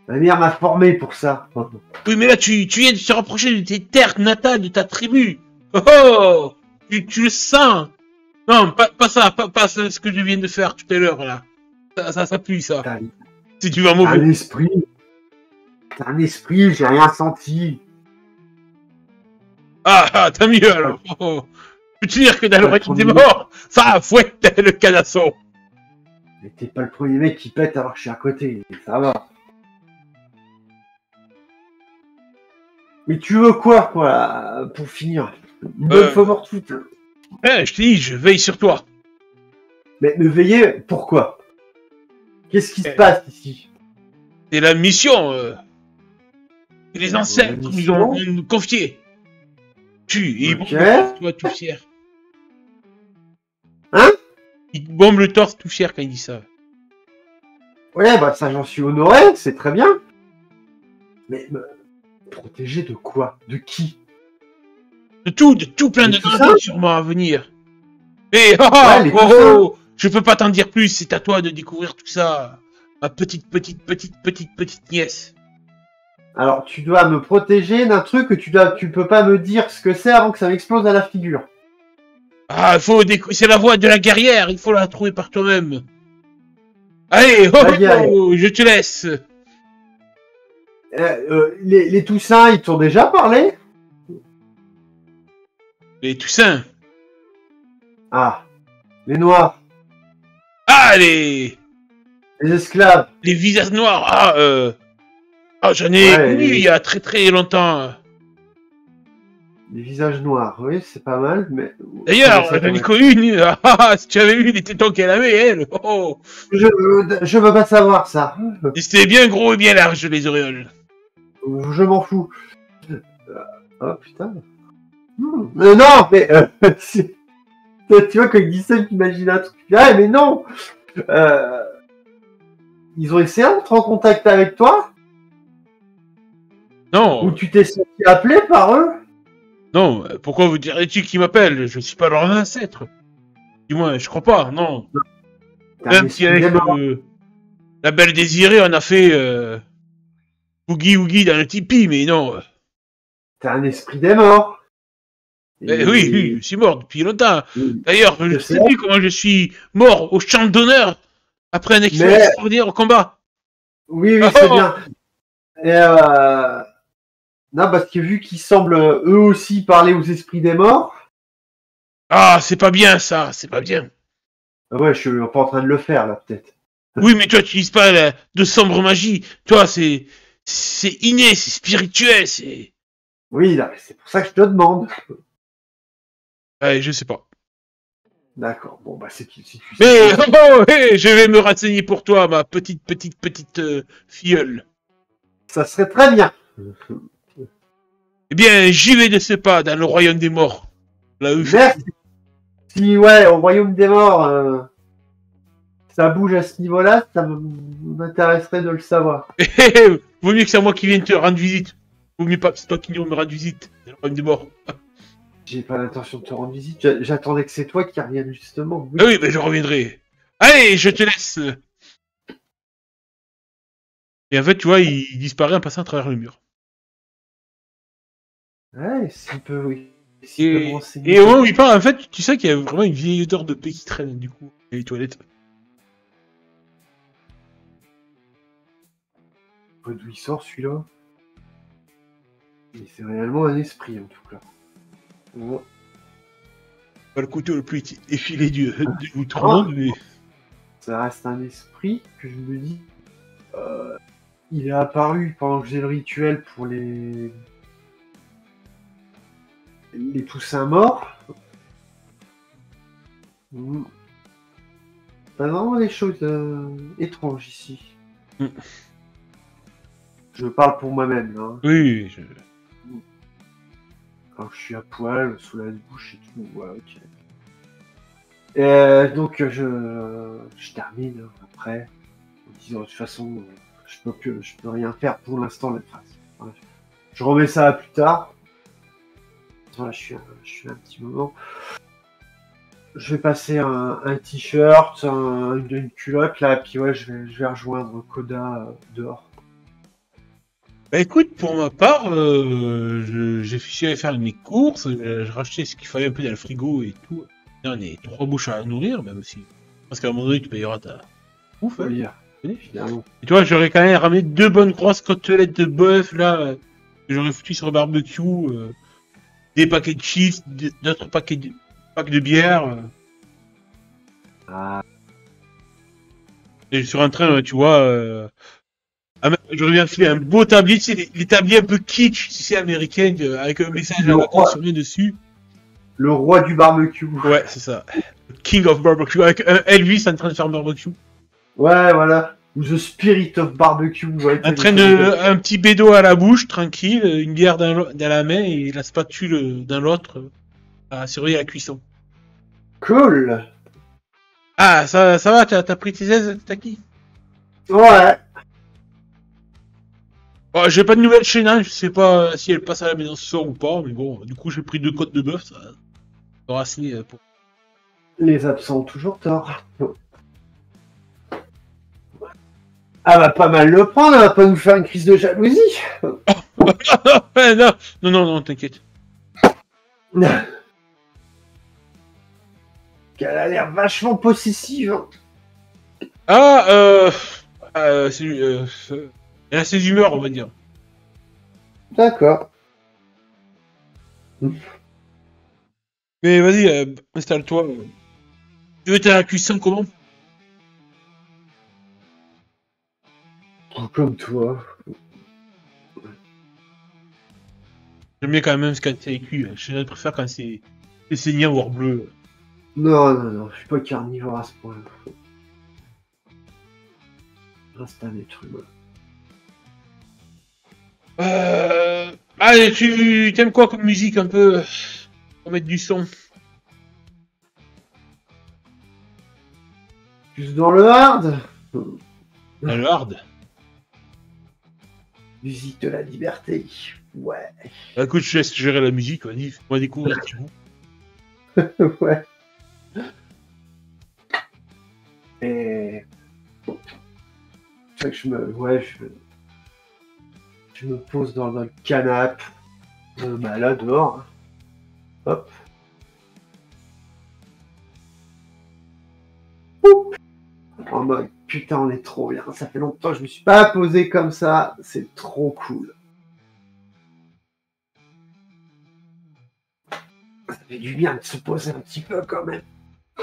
Ma mère m'a formé pour ça. Oui, mais là, tu viens de te rapprocher de tes terres natales, de ta tribu. Oh, tu le sens. Non, pas ça, pas ce que je viens de faire tout à l'heure, là. Ça pue, ça. T'as Si tu vas un mauvais. esprit. T'as un esprit, j'ai rien senti. T'as mieux, alors. Oh. Peux-tu dire que dans le Ouais, royaume des premier. morts, ça fouette le canasson. Mais t'es pas le premier mec qui pète alors que je suis à côté. Ça va. Mais tu veux quoi, pour finir? Une bonne fois mort toute. Je te dis, je veille sur toi. Mais me veiller, pourquoi? Qu'est-ce qui se passe ici? C'est la mission que les ancêtres nous mission ont confiée. Il bombe Ok. le torse, toi, tout fier. Hein? Il te bombe le torse tout fier quand il dit ça. Ouais, bah ça j'en suis honoré, c'est très bien. Mais me protéger de quoi? De qui? De tout plein Mais de tout dangers ça sûrement à venir. Et Ouais, mais tout ça. je peux pas t'en dire plus, c'est à toi de découvrir tout ça. Ma petite nièce. Alors tu dois me protéger d'un truc que tu peux pas me dire ce que c'est avant que ça m'explose à la figure. C'est la voie de la guerrière, il faut la trouver par toi-même. Allez, La guerrière. je te laisse. Les Toussins, ils t'ont déjà parlé? Les Toussaint. Ah. Les Noirs. Les Les esclaves. visages noirs. J'en ai Ouais, connu il y a très longtemps. Les visages noirs. Oui, c'est pas mal, mais... D'ailleurs, Comment ça, j'en ai ouais. connu une. Si tu avais vu les tétons qu'elle avait, elle. Oh. Je veux pas savoir ça. Et c'était bien gros et bien large, les auréoles. Je m'en fous. Oh putain. Non, mais tu vois, quand il dit ça, il imagine un truc. Ah, mais non. Ils ont essayé d'entrer en contact avec toi? Non, Ou tu t'es senti appelé par eux? non, pourquoi vous dirais-tu qui m'appelle? Je suis pas leur ancêtre. Du moins, je crois pas, non. T'as un Même si esprit avec démon. la belle désirée, on a fait Boogie dans le Tipeee, mais non. T'as un esprit des morts. Oui, je suis mort depuis longtemps. Oui. D'ailleurs, je sais plus comment je suis mort au champ d'honneur après un exploit Mais- extraordinaire au combat. Oui, Oh. c'est bien. Et non, parce que vu qu'ils semblent eux aussi parler aux esprits des morts, C'est pas bien ça, c'est pas bien. ouais, je suis pas en train de le faire là, peut-être. Oui, mais toi, tu utilises pas de sombre magie. Toi, c'est inné, c'est spirituel, c'est... Oui, là, c'est pour ça que je te demande. Je sais pas. D'accord. Bon, bah, si tu sais. Mais, je vais me renseigner pour toi, ma petite filleule. Ça serait très bien. Eh bien, j'y vais de ce pas dans le royaume des morts. Là où Merci. Si, ouais, au royaume des morts, ça bouge à ce niveau-là, ça m'intéresserait de le savoir. Vaut mieux que c'est moi qui vienne te rendre visite. Vaut mieux pas que c'est toi qui viens me rendre visite dans le royaume des morts. J'ai pas l'intention de te rendre visite. J'attendais que c'est toi qui revienne, justement. Oui. Ah oui, ben je reviendrai. Allez, je te laisse. Et en fait, tu vois, il disparaît en passant à travers le mur. Ouais, s'il peut, oui. S'il peut me renseigner. Et au moment où il part, en fait, tu sais qu'il y a vraiment une vieille odeur de paix qui traîne, du coup, dans les toilettes. D'où il sort celui-là? Mais c'est réellement un esprit en tout cas. Ouais. Pas le couteau le plus effilé du monde, mais... Ça reste un esprit que je me dis. Il est apparu pendant que j'ai le rituel pour les Poussins morts. Pas vraiment des choses étranges ici. Je parle pour moi-même là. Oui, Quand je suis à poil, sous la douche et tout, ouais, ok. Et donc je termine après en disant de toute façon je peux rien faire pour l'instant la phrase. Voilà. Je remets ça plus tard. Voilà, je suis un petit moment. Je vais passer un t-shirt, une culotte là, puis ouais, je vais rejoindre Koda dehors. Bah écoute, pour ma part, j'ai fichu à faire mes courses, j'ai racheté ce qu'il fallait un peu dans le frigo et tout. Là, on est 3 bouches à nourrir, même si... Parce qu'à un moment donné, tu payeras ta... Ouf, hein. Oui, évidemment. Et tu vois, j'aurais quand même ramené 2 bonnes grosses côtelettes de bœuf, là, que j'aurais foutu sur le barbecue, des paquets de chips, d'autres packs de bière. Ah, Et je suis en train, tu vois... j'aurais bien fait un beau tablier, tu sais, les tabliers un peu kitsch, tu sais, américains, avec un message à la con sur dessus. le roi du barbecue. Ouais, c'est ça. King of Barbecue, avec un Elvis en train de faire barbecue. Ouais, voilà. Ou The Spirit of Barbecue. Ouais, En train de... Un petit bédo à la bouche, tranquille, une bière dans la main et la spatule dans l'autre, à surveiller la cuisson. Cool. Ah, ça va, t'as pris tes aises, Taki? Ouais. Oh, j'ai pas de nouvelles chez Nan, je sais pas si elle passe à la maison ce soir ou pas, mais bon, du coup j'ai pris 2 côtes de bœuf, ça aura assez pour... Les absents ont toujours tort. Ah va pas mal le prendre, elle va pas nous faire une crise de jalousie. non, t'inquiète. Elle a l'air vachement possessive. Ah, elle a ses humeurs, on va dire. D'accord. Mais vas-y, installe-toi. Tu veux ta cuisson comment? Comme toi. J'aime bien quand même quand c'est cuit. Je préfère quand c'est saignant voire bleu. Non, je suis pas carnivore à ce point. Reste un être humain. Allez, tu t'aimes quoi comme musique un peu? Pour mettre du son. Plus dans le hard. Dans le hard. Musique de la liberté. Ouais. Bah, écoute, je laisse gérer la musique, vas-y, fais-moi découvrir petit bout. Ouais. Et... C'est que je me pose dans le canapé. Là, dehors. Hop. Oup. En mode, putain, on est trop bien. Ça fait longtemps que je me suis pas posé comme ça. C'est trop cool. Ça fait du bien de se poser un petit peu quand même.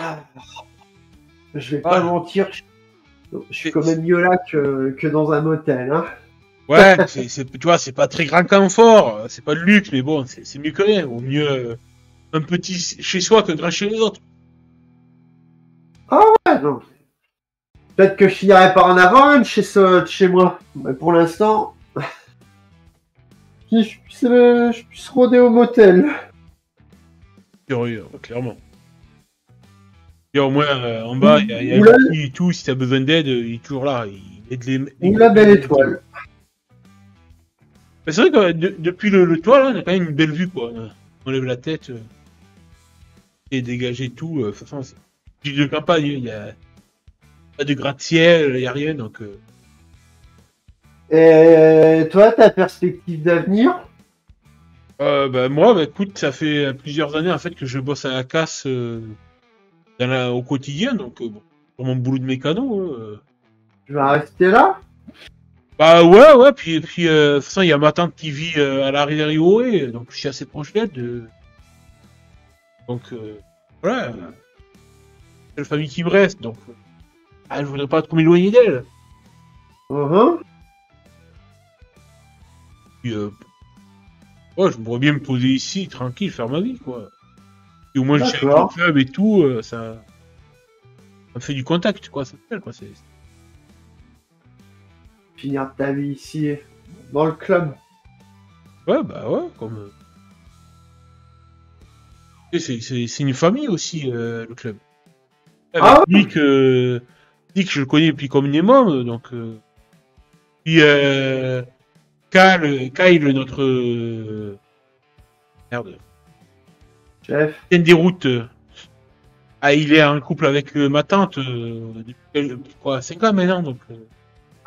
Ah. Je vais pas mentir, je suis quand même mieux là que dans un motel. Hein. Ouais, tu vois, c'est pas très grand confort, c'est pas de luxe, mais bon, c'est mieux que rien. Au mieux un petit chez soi que grand chez les autres. Ah ouais, non. Peut-être que je finirai par en avoir une chez moi. Mais pour l'instant, je puisse rôder au motel. Curieux, clairement. Et au moins, en bas, il y a le petit et tout, si t'as besoin d'aide, il est toujours là. Il aide les Ou la belle étoile. Mais c'est vrai que depuis le toit, là, on a quand même une belle vue, quoi. On lève la tête et dégager tout. De toute façon, c'est de campagne, il y a Pas de gratte-ciel, il n'y a rien, donc... Et toi, ta perspective d'avenir? Moi, écoute, ça fait plusieurs années, en fait, que je bosse à la casse au quotidien, donc, bon, pour mon boulot de mécano, Tu vas rester là? Bah ouais, puis de toute façon, il y a ma tante qui vit à la rivière Ioé, donc je suis assez proche d'elle. Donc voilà, c'est la famille qui me reste, donc je voudrais pas trop m'éloigner d'elle. Mhm. Puis ouais, je pourrais bien me poser ici, tranquille, faire ma vie, quoi. Et au moins, je suis avec le D'accord. club et tout, ça me fait du contact, quoi, ça me fait, quoi. Finir ta vie ici, dans le club. Ouais, bah ouais, comme... c'est une famille aussi, le club. Ah Avec Nick, je le connais depuis communément, donc... Puis Kyle, notre... merde. chef. Des routes. Il est en couple avec ma tante depuis quoi, 5 ans maintenant, donc...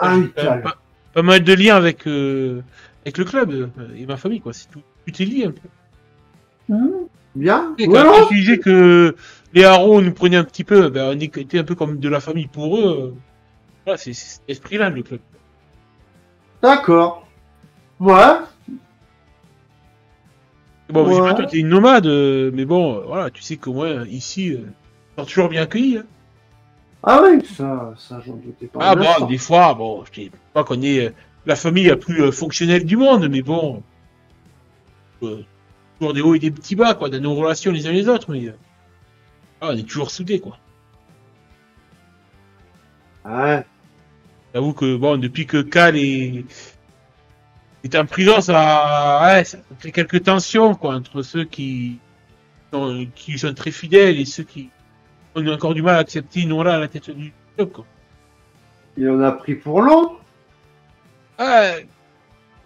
Ah j'ai oui, quand même calme. pas mal de liens avec le club et ma famille, quoi. C'est tout est lié un peu. Bien. Et Ouais, quand non. tu disais que les Haros nous prenaient un petit peu, on était un peu comme de la famille pour eux. Voilà, c'est cet esprit-là, le club. D'accord. Ouais. Bon, je sais pas, toi, Ouais. t'es une nomade, mais bon, voilà, tu sais que moi, ici, t'es toujours bien accueilli. Hein. Ah oui, ça, j'en doutais pas Ah un bon, instant. des fois, bon, je dis pas qu'on est la famille la plus fonctionnelle du monde, mais bon, euh, toujours des hauts et des petits bas, quoi, dans nos relations les uns les autres, mais on est toujours soudés, quoi. Ouais. J'avoue que, bon, depuis que Cal est en prison, ça fait quelques tensions, quoi, entre ceux qui sont très fidèles et ceux qui ont encore du mal à accepter Nola à la tête du club, quoi. Il en a pris pour long. Ah,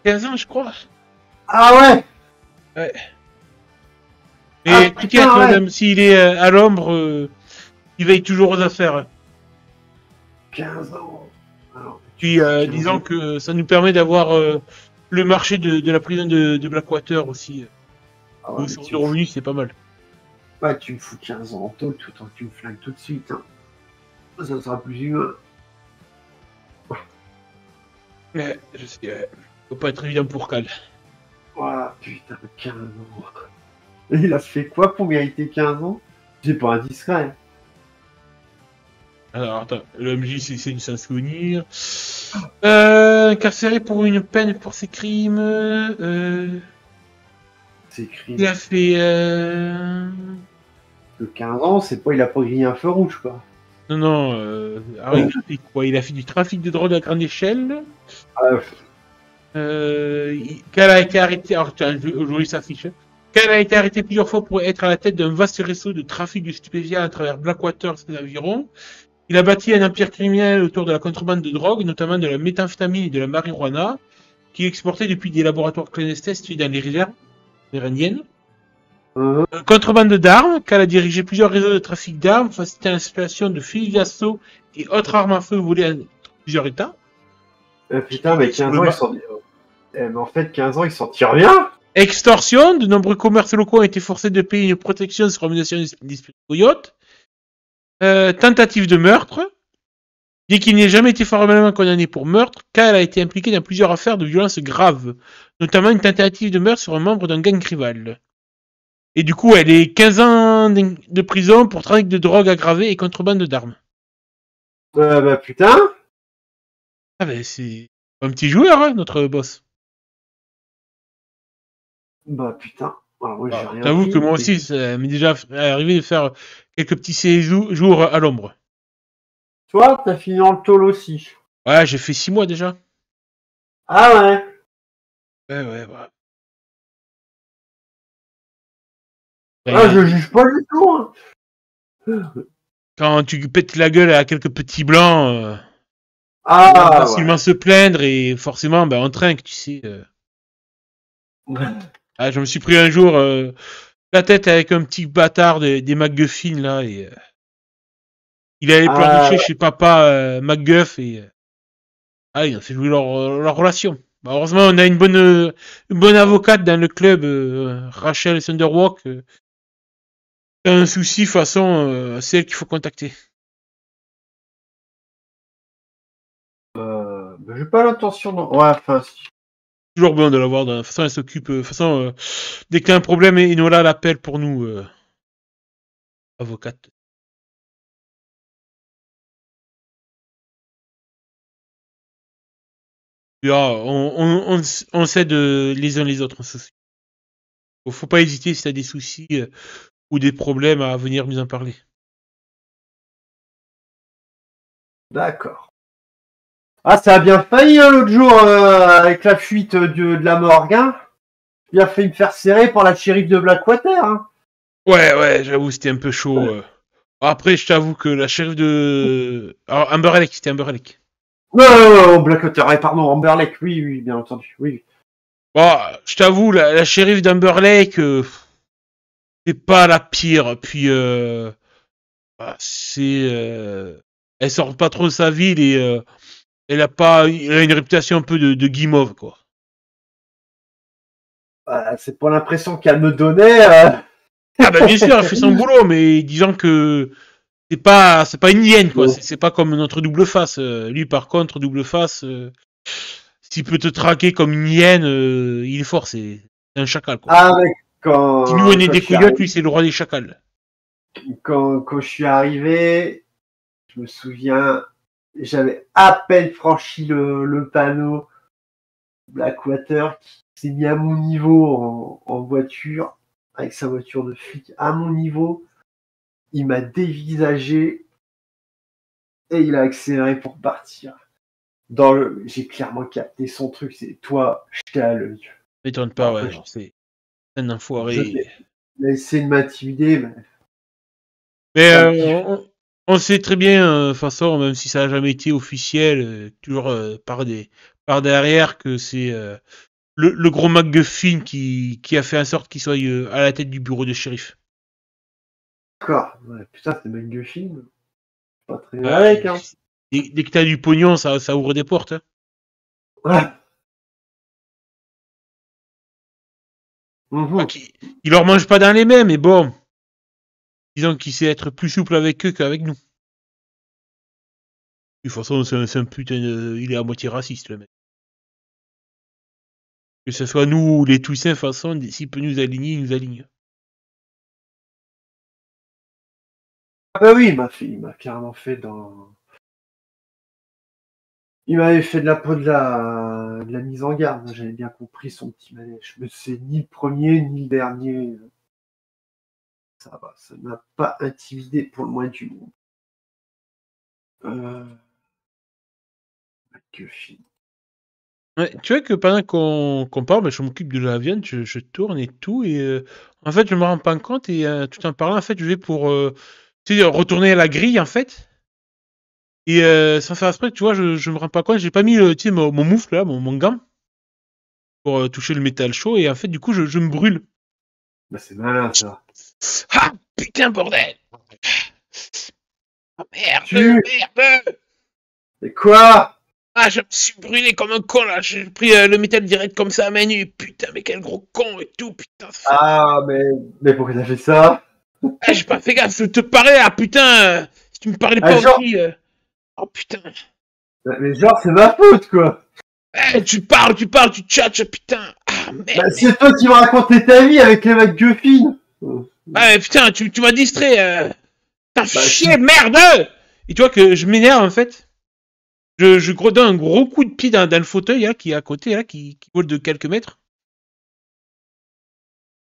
15 ans, je crois. Ah ouais. Ouais. Ah Et t'inquiète, putain, ouais. même s'il est à l'ombre, il veille toujours aux affaires. 15 ans. Alors, tu Puis, fous 15 disons ans. que ça nous permet d'avoir le marché de la prison de Blackwater aussi. Ah ouais, Aux mais sources tu de me fous. revenus, c'est pas mal. Ouais, tu me fous 15 ans en taule, tout autant que tu me flingues tout de suite. Hein. Ça sera plus humain. Ouais, je sais, faut pas être évident pour Cal. Voilà, putain, 15 ans. Et il a fait quoi pour mériter 15 ans? C'est pas indiscret. Alors, attends, le MJ, c'est du sans souvenir. Incarcéré pour une peine pour ses crimes. C'est écrit. Il a fait. Que 15 ans, c'est pas, il a pas grillé un feu rouge, quoi. Non, non. Alors, il a fait quoi? Il a fait du trafic de drogue à grande échelle. Ah, Cal a été arrêté. Alors, tiens, aujourd'hui, ça affiche. Cal a été arrêté plusieurs fois pour être à la tête d'un vaste réseau de trafic de stupéfiants à travers Blackwater et ses environs. Il a bâti un empire criminel autour de la contrebande de drogue, notamment de la méthamphétamine et de la marijuana, qui est exporté depuis des laboratoires clandestins situés dans les réserves amérindiennes. Contrebande d'armes, car elle a dirigé plusieurs réseaux de trafic d'armes, facilitant l'installation de fusils d'assaut et autres armes à feu volées à plusieurs États. putain, mais 15 ans, ils sont. Mais en fait, 15 ans, ils s'en tirent bien. Extorsion, de nombreux commerces locaux ont été forcés de payer une protection sur recommandation des coyotes. Tentative de meurtre. Bien qu'il n'ait jamais été formellement condamné pour meurtre, Kyle a été impliqué dans plusieurs affaires de violence graves, notamment une tentative de meurtre sur un membre d'un gang rival. Et du coup, elle est 15 ans de prison pour trafic de drogue aggravé et contrebande d'armes. Bah putain. Ah ben c'est un petit joueur, hein, notre boss. Bah putain. Alors, moi, j'ai rien J'avoue que pris. moi aussi, ça m'est déjà arrivé de faire quelques petits séjours à l'ombre. Toi, t'as fini en tôle aussi. Ouais, j'ai fait 6 mois déjà. Ah ouais. Ouais. Ah, je juge pas du tout. Hein. Quand tu pètes la gueule à quelques petits blancs, on va Ah facilement se plaindre et forcément, on trinque, tu sais. ouais. Je me suis pris un jour la tête avec un petit bâtard des MacGuffin là et Il allait pleurnicher chez papa McGuff et ah, il a fait jouer leur relation. Bah, heureusement, on a une bonne avocate dans le club, Rachel Thunderwalk. T'as un souci, de toute façon, c'est elle qu'il faut contacter. J'ai pas l'intention de... Ouais, enfin... Toujours bien de l'avoir. De toute façon, elle s'occupe. De toute façon, dès que t'as un problème, Enola l'appelle pour nous, avocate. Et, on s'aide les uns les autres. Faut pas hésiter si t'as des soucis ou des problèmes à venir nous en parler. D'accord. Ah, ça a bien failli l'autre jour avec la fuite de la morgue. Hein. Il a failli me faire serrer par la shérif de Blackwater. Hein. Ouais, j'avoue, c'était un peu chaud. Après, je t'avoue que la shérif de... Alors, Amberlake, c'était Amberlake. Non, Blackwater, pardon, Amberlake, oui, bien entendu, oui. Bon, je t'avoue, la shérif d'Amberlake, c'est pas la pire. Puis, elle sort pas trop de sa ville et elle a une réputation un peu de guimauve, quoi. C'est pas l'impression qu'elle me donnait. Ah bah bien sûr, elle fait son boulot, mais disons que c'est pas une hyène, quoi. C'est pas comme notre double face. Lui, par contre, double face, s'il peut te traquer comme une hyène, il est fort, c'est un chacal, quoi. Ah, mais quand... Si nous on est des couillottes, lui c'est le roi des chacals. Quand je suis arrivé, je me souviens, j'avais à peine franchi le panneau. Blackwater qui s'est mis à mon niveau en voiture, avec sa voiture de flic à mon niveau. Il m'a dévisagé et il a accéléré pour partir. J'ai clairement capté son truc, c'est toi, j'étais à l'œil. M'étonne pas, ouais, c'est un enfoiré. Il a essayé de m'intimider, mais on sait très bien, de toute façon, même si ça n'a jamais été officiel, toujours par derrière, que c'est le gros MacGuffin qui a fait en sorte qu'il soit à la tête du bureau de shérif. D'accord, ouais, putain, c'est MacGuffin. Pas très bien avec, hein. Dès que t'as du pognon, ça ouvre des portes. Hein. Ouais. Il leur mange pas dans les mains, mais bon. Disons qu'il sait être plus souple avec eux qu'avec nous. De toute façon, c'est un putain il est à moitié raciste, le mec. Que ce soit nous ou les Toussaint, de toute façon, s'il peut nous aligner, il nous aligne. Ah bah oui, il m'a carrément fait dans... Il m'avait fait de la mise en garde. J'avais bien compris son petit manège. Mais c'est ni le premier, ni le dernier. Ça va, ça m'a pas intimidé pour le moins du monde. Ouais, tu vois que pendant qu'on parle, je m'occupe de la viande, je tourne et tout, et en fait, je me rends pas compte, et tout en parlant, en fait, je vais pour retourner à la grille, en fait, et sans faire exprès, tu vois, je me rends pas compte, j'ai pas mis mon moufle, là, mon gant, pour toucher le métal chaud, et en fait, du coup, je me brûle. Bah, c'est malin, ça. Ah, putain, bordel! Oh, merde! Et quoi? Ah, je me suis brûlé comme un con, là. J'ai pris le métal direct comme ça à main nue. Putain, mais quel gros con et tout, putain. Ah, mais pourquoi t'as fait ça? Ah, j'ai pas fait gaffe, je te parlais, ah, putain. Si tu me parlais pas genre... aussi... Oh, putain. Mais genre, c'est ma faute, quoi. Eh, tu parles, tu tchatches, putain. Ah, merde. Bah, c'est toi qui m'as raconté ta vie avec les MacGuffin. Ah, mais putain, tu m'as distrait. Putain, chier, merde. Et tu vois que je m'énerve, en fait. Je donne un gros coup de pied dans le fauteuil là, qui est à côté, là, qui vole de quelques mètres.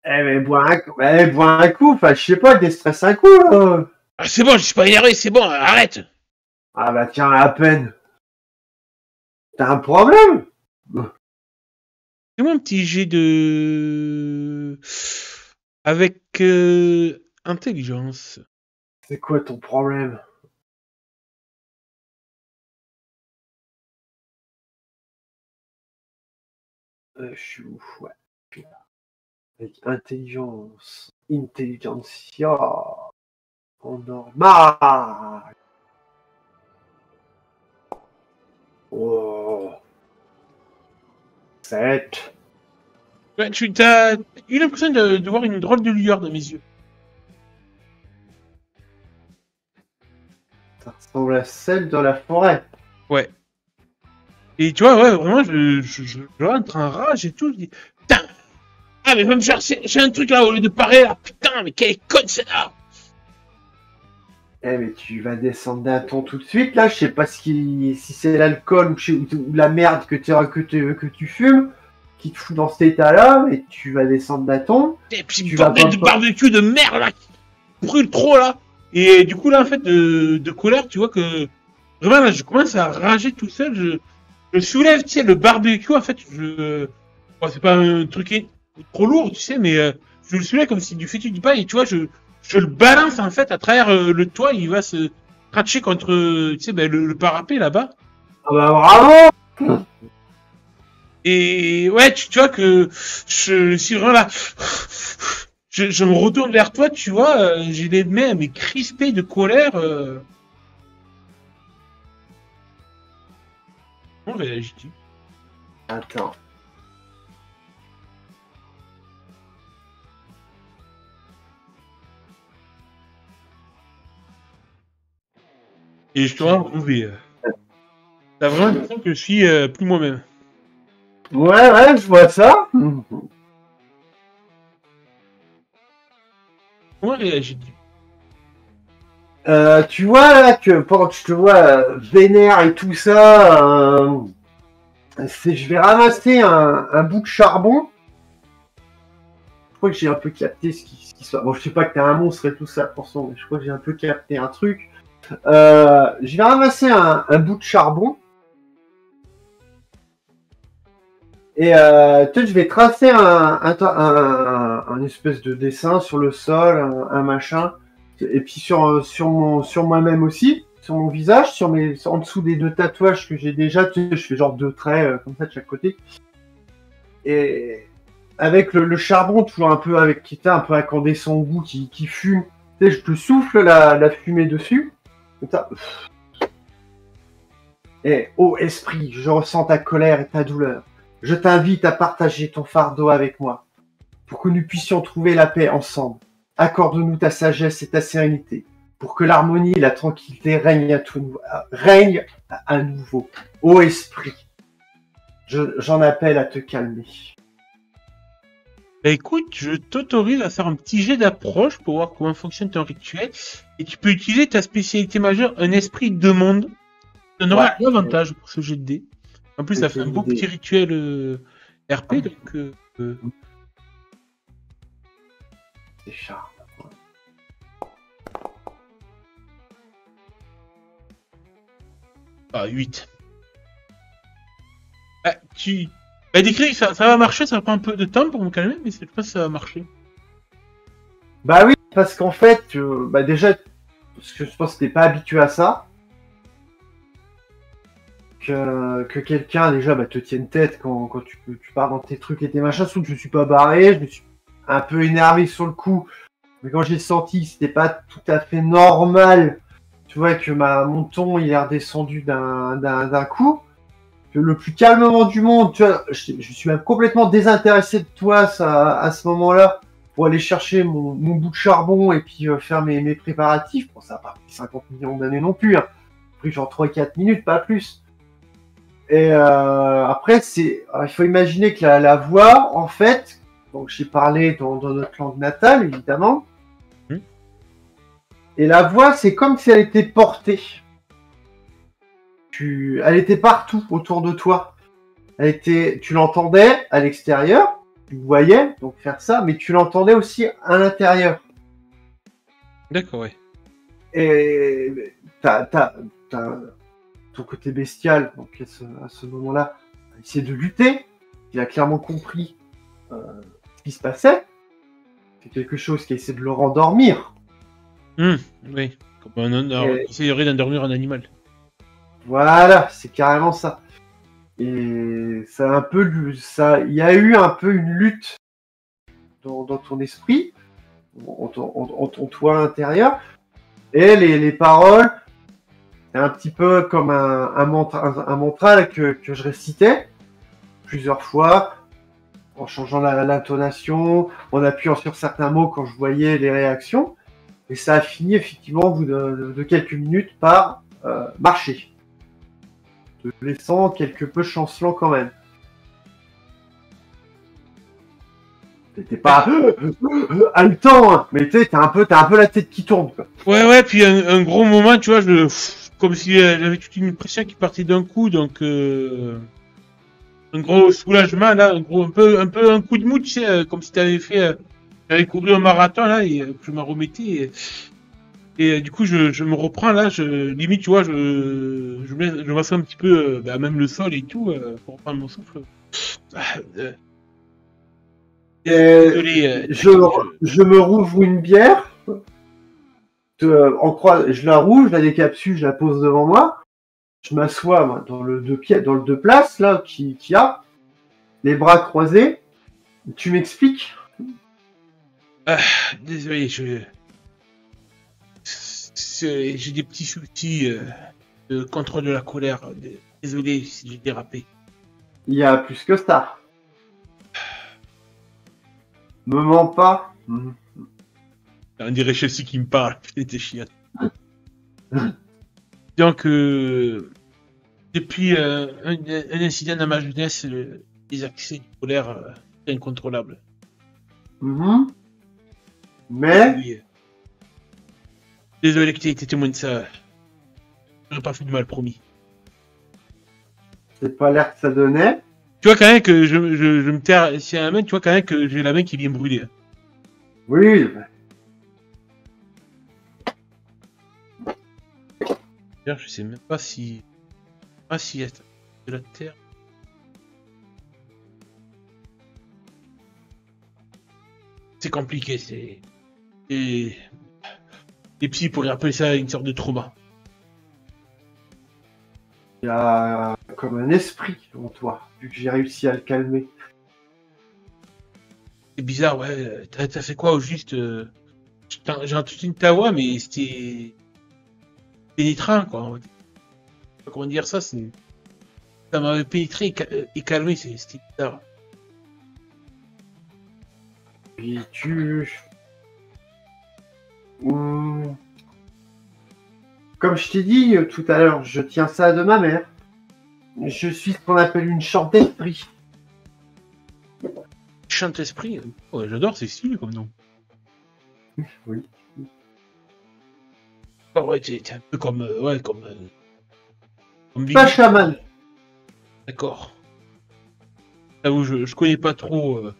Eh mais bois un coup, enfin je sais pas, déstresse un coup là. Ah c'est bon, je suis pas énervé, c'est bon, arrête. Ah bah tiens, à peine. T'as un problème? Fais-moi un petit jet de... Avec intelligence. C'est quoi ton problème? Je suis ouf, ouais. Avec intelligence. Intelligentsia. En normal. Oh. 7. Ouais, tu as eu l'impression de voir une drôle de lueur dans mes yeux. Ça ressemble à celle de la forêt. Ouais. Et tu vois, ouais, vraiment, je rentre en rage et tout. Je dis, putain! Ah, mais va me chercher, j'ai un truc là au lieu de parer là. Putain, mais quelle conne c'est là! Eh, mais tu vas descendre d'un ton tout de suite, là. Je sais pas si c'est l'alcool ou la merde que tu fumes qui te fout dans cet état-là, mais tu vas descendre d'un ton. Et puis, Tu vas bordel pas- de barbecue de merde là, qui brûle trop là. Et du coup, là, en fait, de colère, tu vois que vraiment, là, je commence à rager tout seul. Je soulève, tu sais, le barbecue, en fait, bon, c'est pas un truc trop lourd, tu sais, mais je le soulève comme si du fétu du pain, et tu vois, je le balance, en fait, à travers le toit, il va se cratcher contre, tu sais, ben, le parapet, là-bas. Ah bah bravo! Et ouais, tu vois que je suis vraiment là. Je me retourne vers toi, tu vois, j'ai les mains mais crispées de colère. Comment réagis-tu? Attends. Et je te rends mauvais. T'as vraiment l'impression que je suis plus moi-même. Ouais, je vois ça. Comment réagis-tu? Tu vois là que pendant que je te vois vénère et tout ça, je vais ramasser un bout de charbon. Je crois que j'ai un peu capté ce qui soit. Bon, je sais pas que t'es un monstre et tout ça, attention, mais je crois que j'ai un peu capté un truc. Je vais ramasser un bout de charbon. Et peut-être je vais tracer un espèce de dessin sur le sol, un machin. Et puis sur moi-même aussi, sur mon visage, en dessous des 2 tatouages que j'ai déjà, tu sais, je fais genre 2 traits comme ça de chaque côté. Et avec le charbon, toujours un peu qui était un peu incandescent au goût, qui fume. Tu sais, je te souffle la fumée dessus. Comme ça. Et ô esprit, je ressens ta colère et ta douleur. Je t'invite à partager ton fardeau avec moi, pour que nous puissions trouver la paix ensemble. Accorde-nous ta sagesse et ta sérénité, pour que l'harmonie et la tranquillité règnent à nouveau. Ô esprit, j'en appelle à te calmer. Bah écoute, je t'autorise à faire un petit jet d'approche pour voir comment fonctionne ton rituel. Et tu peux utiliser ta spécialité majeure, un esprit de monde. Ça donnera un avantage pour ce jet de dés. En plus, ça fait un beau petit rituel RP, donc... C'est charme. Ah, 8. Bah, bah, décris, ça va marcher, ça prend un peu de temps pour me calmer, mais cette fois, ça va marcher. Bah oui, parce qu'en fait, bah déjà, parce que je pense que t'es pas habitué à ça. Que quelqu'un déjà te tienne tête quand tu pars dans tes trucs et tes machins. Sauf que je suis pas barré, je me suis un peu énervé sur le coup. Mais quand j'ai senti que c'était pas tout à fait normal, tu vois, que mon ton il est redescendu d'un coup, que le plus calmement du monde, tu vois, je suis même complètement désintéressé de toi à ce moment-là pour aller chercher mon bout de charbon et puis faire mes préparatifs. Bon, ça n'a pas pris 50 millions d'années non plus, hein. Ça a pris genre 3-4 minutes, pas plus. Et après, il faut imaginer que la voix, en fait, donc j'ai parlé dans notre langue natale, évidemment. Et la voix, c'est comme si elle était portée. Elle était partout autour de toi. Tu l'entendais à l'extérieur, tu le voyais, donc faire ça, mais tu l'entendais aussi à l'intérieur. D'accord, ouais. Et t'as ton côté bestial, donc à ce moment-là, a essayé de lutter. Il a clairement compris ce qui se passait. C'est quelque chose qui a essayé de le rendormir. Oui, comme on essayerait d'endormir un animal. Voilà, c'est carrément ça. Et ça a un peu, il y a eu un peu une lutte dans ton esprit, en toi intérieur. Et les paroles, C'est un petit peu comme un mantra là, que je récitais plusieurs fois, en changeant l'intonation, en appuyant sur certains mots quand je voyais les réactions. Et ça a fini effectivement au bout de quelques minutes par marcher, te laissant quelque peu chancelant quand même. T'es pas haletant, hein, mais tu sais, t'as un peu la tête qui tourne, quoi. Ouais, puis un gros moment, tu vois, comme si j'avais toute une pression qui partait d'un coup, donc un gros soulagement là, un peu un coup de mou, tu sais, comme si t'avais couru un marathon là et je m'en remettais. Du coup, je me reprends là, limite, tu vois, je m'assois un petit peu, même le sol et tout, pour reprendre mon souffle. Ah, désolé. Je me rouvre une bière, je la rouvre, je la décapsule, je la pose devant moi, je m'assois dans le deux places là qui a, les bras croisés. Tu m'expliques? Désolé, j'ai des petits soucis de contrôle de la colère. Désolé si j'ai dérapé. Il y a plus que ça. Me mens pas. On dirait Chelsea qui me parle, putain, t'es chiant. Donc, depuis un incident dans ma jeunesse, les accès de colère incontrôlables. Mais Oui. Désolé que tu aies été témoin de ça. J'aurais pas fait de mal, promis. c'est pas l'air que ça donnait. Tu vois quand même que je me terre si à la main, tu vois quand même que j'ai la main qui vient brûler. Oui. D'ailleurs, je sais même pas si... Ah si, il y a de la terre. C'est compliqué, c'est... Et... Les psys pourraient appeler ça une sorte de trauma. Il y a comme un esprit en toi, vu que j'ai réussi à le calmer. C'est bizarre, ouais. T'as fait quoi au juste j'ai entendu ta voix, mais c'était... pénétrant, quoi. Comment dire ça, c'est... Ça m'avait pénétré et calmé, c'était bizarre. Et comme je t'ai dit tout à l'heure, je tiens ça de ma mère. Je suis ce qu'on appelle une chante d'esprit. Chante esprit, ouais, j'adore, c'est stylé comme nom. Oui. Oh, ouais, t'es un peu comme... comme Pas chaman. D'accord. J'avoue, je connais pas trop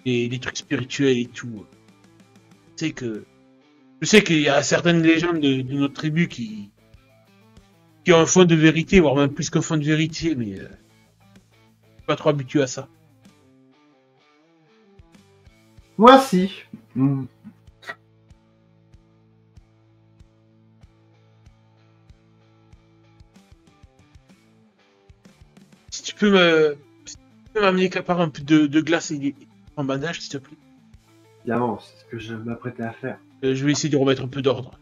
les trucs spirituels et tout. Je sais qu'il y a certaines légendes de notre tribu qui ont un fond de vérité, voire même plus qu'un fond de vérité, mais je suis pas trop habitué à ça. Moi si. Si tu peux m'amener quelque part un peu de glace et en bandage, s'il te plaît. Évidemment, c'est ce que je m'apprêtais à faire. Je vais essayer de remettre un peu d'ordre.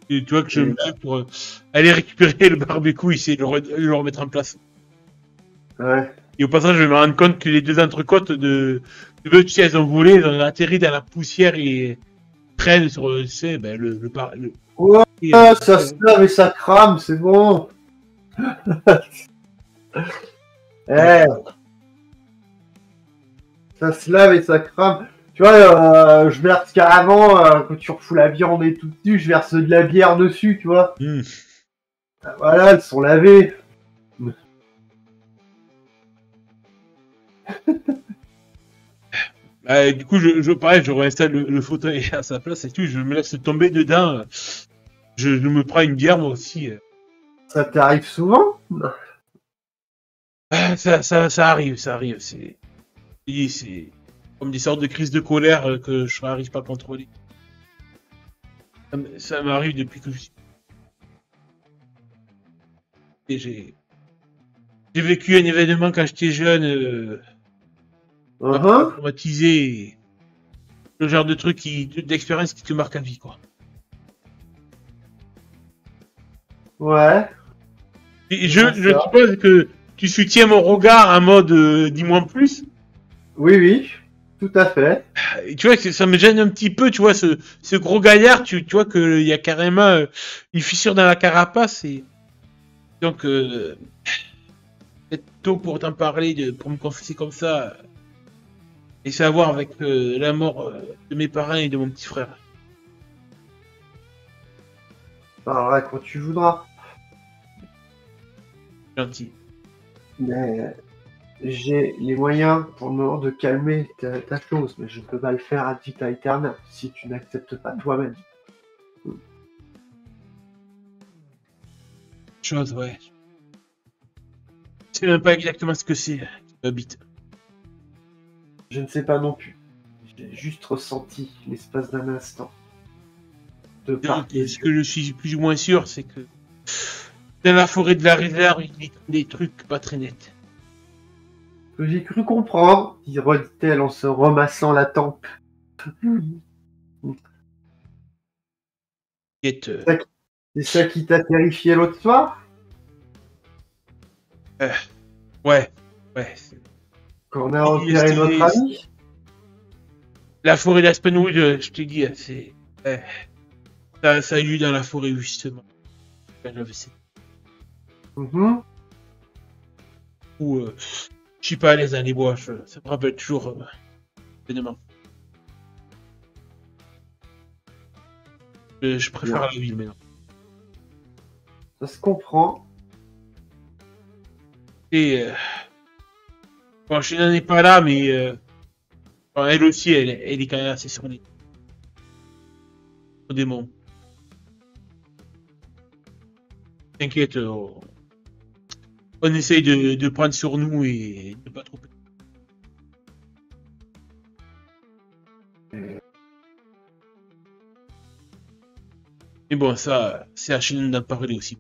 Et tu vois que je me dis pour aller récupérer le barbecue, essayer de le remettre en place. Ouais. Et au passage, je vais me rendre compte que les deux entrecôtes de Bucky, elles ont volé, elles ont atterri dans la poussière et traînent sur, tu sais, Ouais, ça se lave et ça crame, c'est bon. Eh. Ça se lave et ça crame. Tu vois, je verse carrément, quand tu refous la viande et tout dessus, je verse de la bière dessus, tu vois. Voilà, elles sont lavées. Du coup, pareil, je réinstalle le fauteuil à sa place et tout, je me laisse tomber dedans. Je me prends une bière, moi aussi. Ça t'arrive souvent? Ça arrive. C'est comme des sortes de crises de colère que je n'arrive pas à contrôler. Ça m'arrive depuis que je suis... Et j'ai vécu un événement quand j'étais jeune, traumatisé, le genre de truc d'expérience qui te marque à vie, quoi. Ouais. Et je suppose que tu soutiens mon regard en mode dis-moi plus. Oui, oui, tout à fait. Et tu vois que ça me gêne un petit peu, tu vois, ce gros gaillard, tu vois qu'il y a carrément une fissure dans la carapace. Et donc, c'est tôt pour t'en parler, pour me confesser comme ça. Et savoir avec la mort de mes parents et de mon petit frère. Parlerai quand tu voudras. Gentil. Mais j'ai les moyens pour le moment de calmer ta chose, mais je ne peux pas le faire ad vitam aeternam si tu n'acceptes pas toi-même. Chose, ouais. Je sais même pas exactement ce que c'est qui m'habite. Je ne sais pas non plus. J'ai juste ressenti l'espace d'un instant. De part et Ce que je suis plus ou moins sûr, c'est que dans la forêt de la réserve, il y a des trucs pas très nets. que j'ai cru comprendre, dit-elle en se remassant la tempe. C'est ça qui t'a terrifié l'autre soir? Ouais. Quand on a repéré notre ami? La forêt d'Aspenwood, je te dis, c'est... Ça a eu dans la forêt, justement. Mm-hmm. Ou, je suis pas à l'aise dans les bois, ça me rappelle toujours événement. Je préfère la ville maintenant. Ça se comprend. Et bon, je n'en ai pas là, mais elle aussi, elle est quand même assez sur les démons. T'inquiète, on essaye de prendre sur nous et de pas trop. Mais bon, ça, c'est à Shannon d'en parler aussi.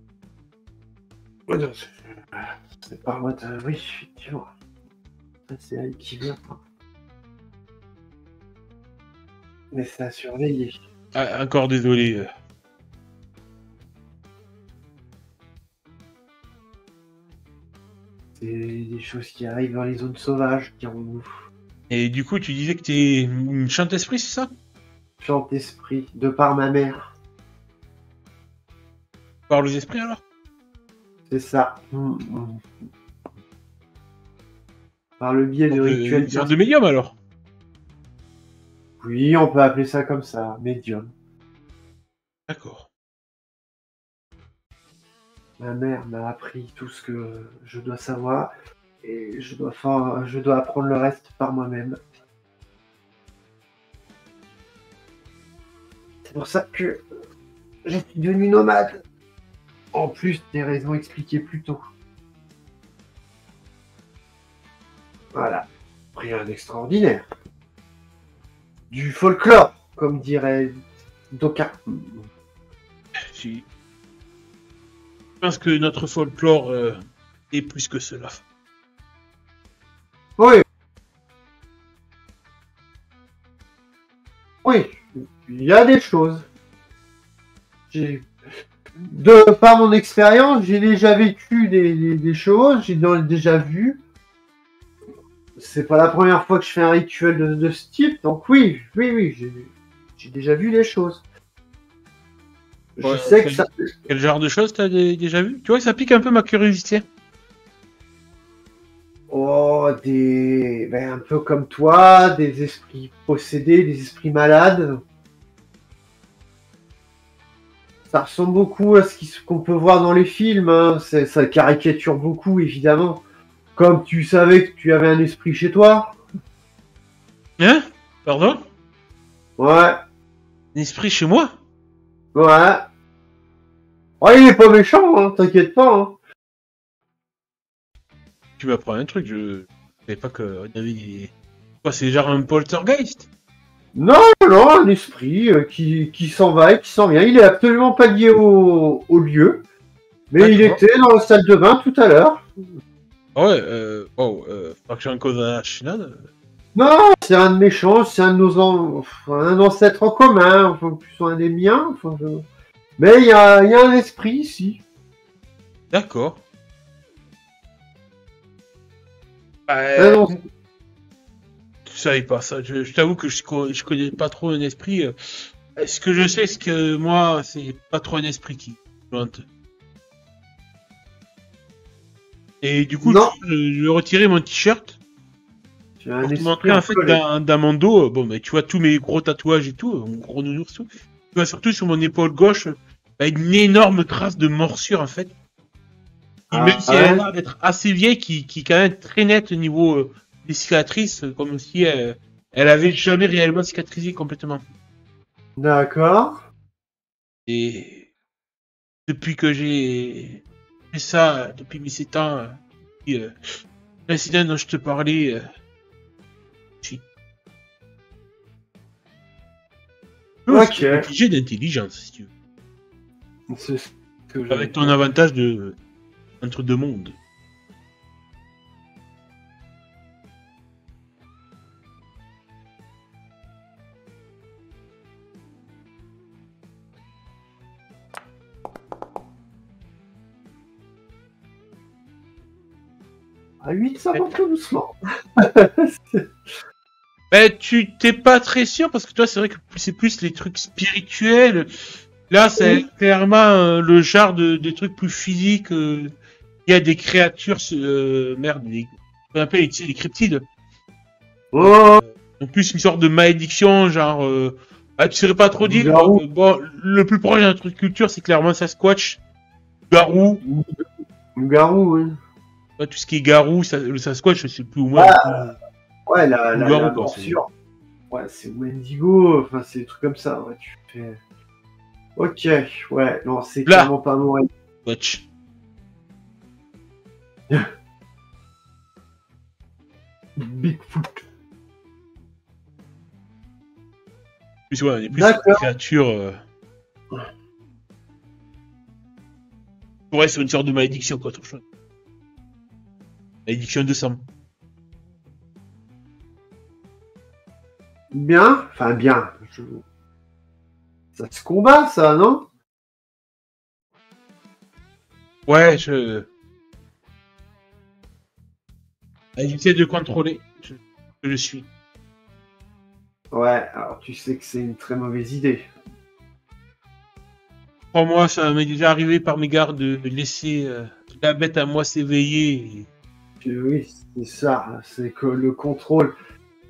C'est pas moi de... Oui, effectivement. C'est elle qui vient. Mais c'est à surveiller. Ah, encore désolé. C'est des choses qui arrivent dans les zones sauvages, dirons-nous. Et du coup, tu disais que t'es une chante-esprit, c'est ça? Chante-esprit, de par ma mère. Par les esprits alors? C'est ça. Par le biais de rituels. Une sorte de médium alors? Oui, on peut appeler ça comme ça, médium. D'accord. Ma mère m'a appris tout ce que je dois savoir et je dois apprendre le reste par moi-même. C'est pour ça que je suis devenu nomade. En plus des raisons expliquées plus tôt. Voilà. Rien d'extraordinaire. Du folklore, comme dirait d'aucuns. Si. Je pense que notre folklore est plus que cela. Oui. Oui. Il y a des choses. De par mon expérience, j'ai déjà vécu des choses, j'ai déjà vu. C'est pas la première fois que je fais un rituel de ce type, donc oui, j'ai déjà vu des choses. Je sais que ça... Quel genre de choses t'as déjà vu? Tu vois, ça pique un peu ma curiosité. Oh, un peu comme toi, des esprits possédés, des esprits malades. Ça ressemble beaucoup à ce qu'on peut voir dans les films, hein. Ça caricature beaucoup, évidemment. Comme tu savais que tu avais un esprit chez toi. Hein? Pardon? Ouais. Un esprit chez moi? Ouais. Oh, il est pas méchant, hein, t'inquiète pas. Hein. Tu m'apprends un truc, je savais pas qu'on avait des... Quoi, c'est genre un poltergeist? Non, un esprit qui s'en va et qui s'en vient. Il est absolument pas lié au lieu. Mais il était dans la salle de bain tout à l'heure. Ouais, pas que j'en cause à Shinad. Non, c'est un de mes chances, c'est un de nos un ancêtre en commun, enfin, plus un des miens. Enfin, Mais il y a un esprit ici. D'accord. Ah non, Je savais pas ça. Je t'avoue que je connais pas trop un esprit. Ce que je sais, c'est que moi, c'est pas trop un esprit qui plante. Et du coup, non, je vais retirer mon t-shirt j'ai un pour te esprit montrer en en fait colère. dans mon dos. Bon, ben, tu vois tous mes gros tatouages et tout, mon gros nounours tout. Tu vois surtout sur mon épaule gauche, une énorme trace de morsure en fait. Et même Ah si elle a ouais, l'air d'être assez vieille, qui est quand même très nette au niveau des cicatrices, comme si elle avait jamais réellement cicatrisé complètement. d'accord. Et depuis que j'ai fait ça, depuis mes 7 ans, depuis, l'incident dont je te parlais, je suis Ok, mitigé d'intelligence, si tu veux. c'est ce que j'allais Avec ton dire. avantage de entre deux mondes. À 8, ça va un peu doucement. Ben, tu t'es pas très sûr parce que toi, c'est vrai que c'est plus les trucs spirituels. Là, c'est clairement le genre de trucs plus physiques. Il y a des créatures, merde, qu'on appelle tu sais, les cryptides. Donc, Oh, en plus, une sorte de malédiction, genre, tu saurais pas trop dire. loup-garou. Bon, le plus proche d'un truc culture, c'est clairement Sasquatch, garou. Loup-garou, oui. Ouais, tout ce qui est garou, le Sasquatch, c'est plus ou moins un Ah, peu ouais, loup-garou, la quoi. morsure. Ouais, c'est Wendigo, enfin, c'est des trucs comme ça. Ouais, tu fais. Ok, ouais, non, c'est Là, clairement pas moi. Watch. Bigfoot. Plus, ouais, on est plus sur une D'accord. créature. Ouais, sur une sorte de malédiction, quoi, autre chose. Malédiction de sang. Bien, enfin bien. Ça se combat, ça, non? Ouais, j'essaie de contrôler. Je suis. Ouais, alors tu sais que c'est une très mauvaise idée. Crois-moi, ça m'est déjà arrivé par mes gardes de laisser la bête à moi s'éveiller. Oui, c'est ça. C'est que le contrôle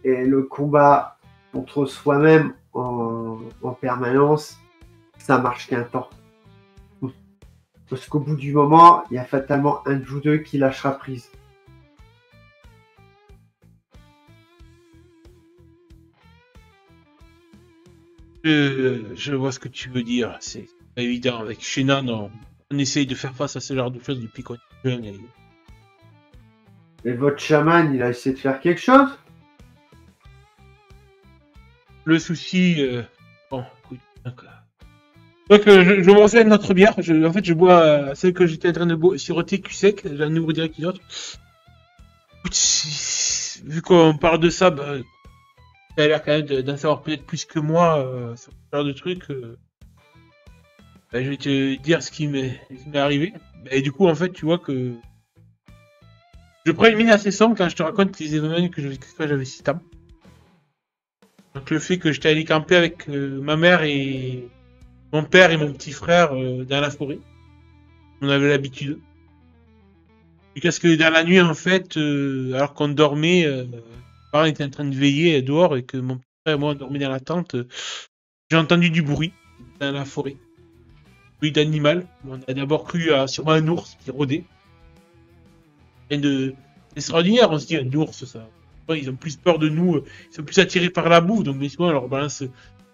et le combat contre soi-même en permanence, ça marche qu'un temps. Parce qu'au bout du moment, il y a fatalement un de vous deux qui lâchera prise. Je vois ce que tu veux dire. C'est pas évident. Avec Shenan, on essaye de faire face à ce genre de choses depuis qu'on est jeune. Et votre chaman, il a essayé de faire quelque chose? Le souci. Bon, écoute. Donc, je me refais notre bière. En fait, je bois celle que j'étais en train de siroter Q-Sec. J'en ouvre direct une autre. Écoute, vu qu'on parle de ça, bah, t'as l'air quand même d'en savoir peut-être plus que moi sur ce genre de trucs. Bah, je vais te dire ce qui m'est arrivé. Et du coup, en fait, tu vois que je prends une mine assez sombre quand je te raconte les événements que j'ai vécu quand j'avais 6 ans. Donc, le fait que j'étais allé camper avec ma mère et mon père et mon petit frère dans la forêt. On avait l'habitude. Jusqu'à ce que dans la nuit, en fait, alors qu'on dormait, mes parents étaient en train de veiller dehors et que mon petit frère et moi on dormait dans la tente, j'ai entendu du bruit dans la forêt. Bruit d'animal. On a d'abord cru à sûrement un ours qui rôdait. Rien de extraordinaire, on se dit un ours, ça. Ils ont plus peur de nous, ils sont plus attirés par la bouffe, donc mais souvent on leur balance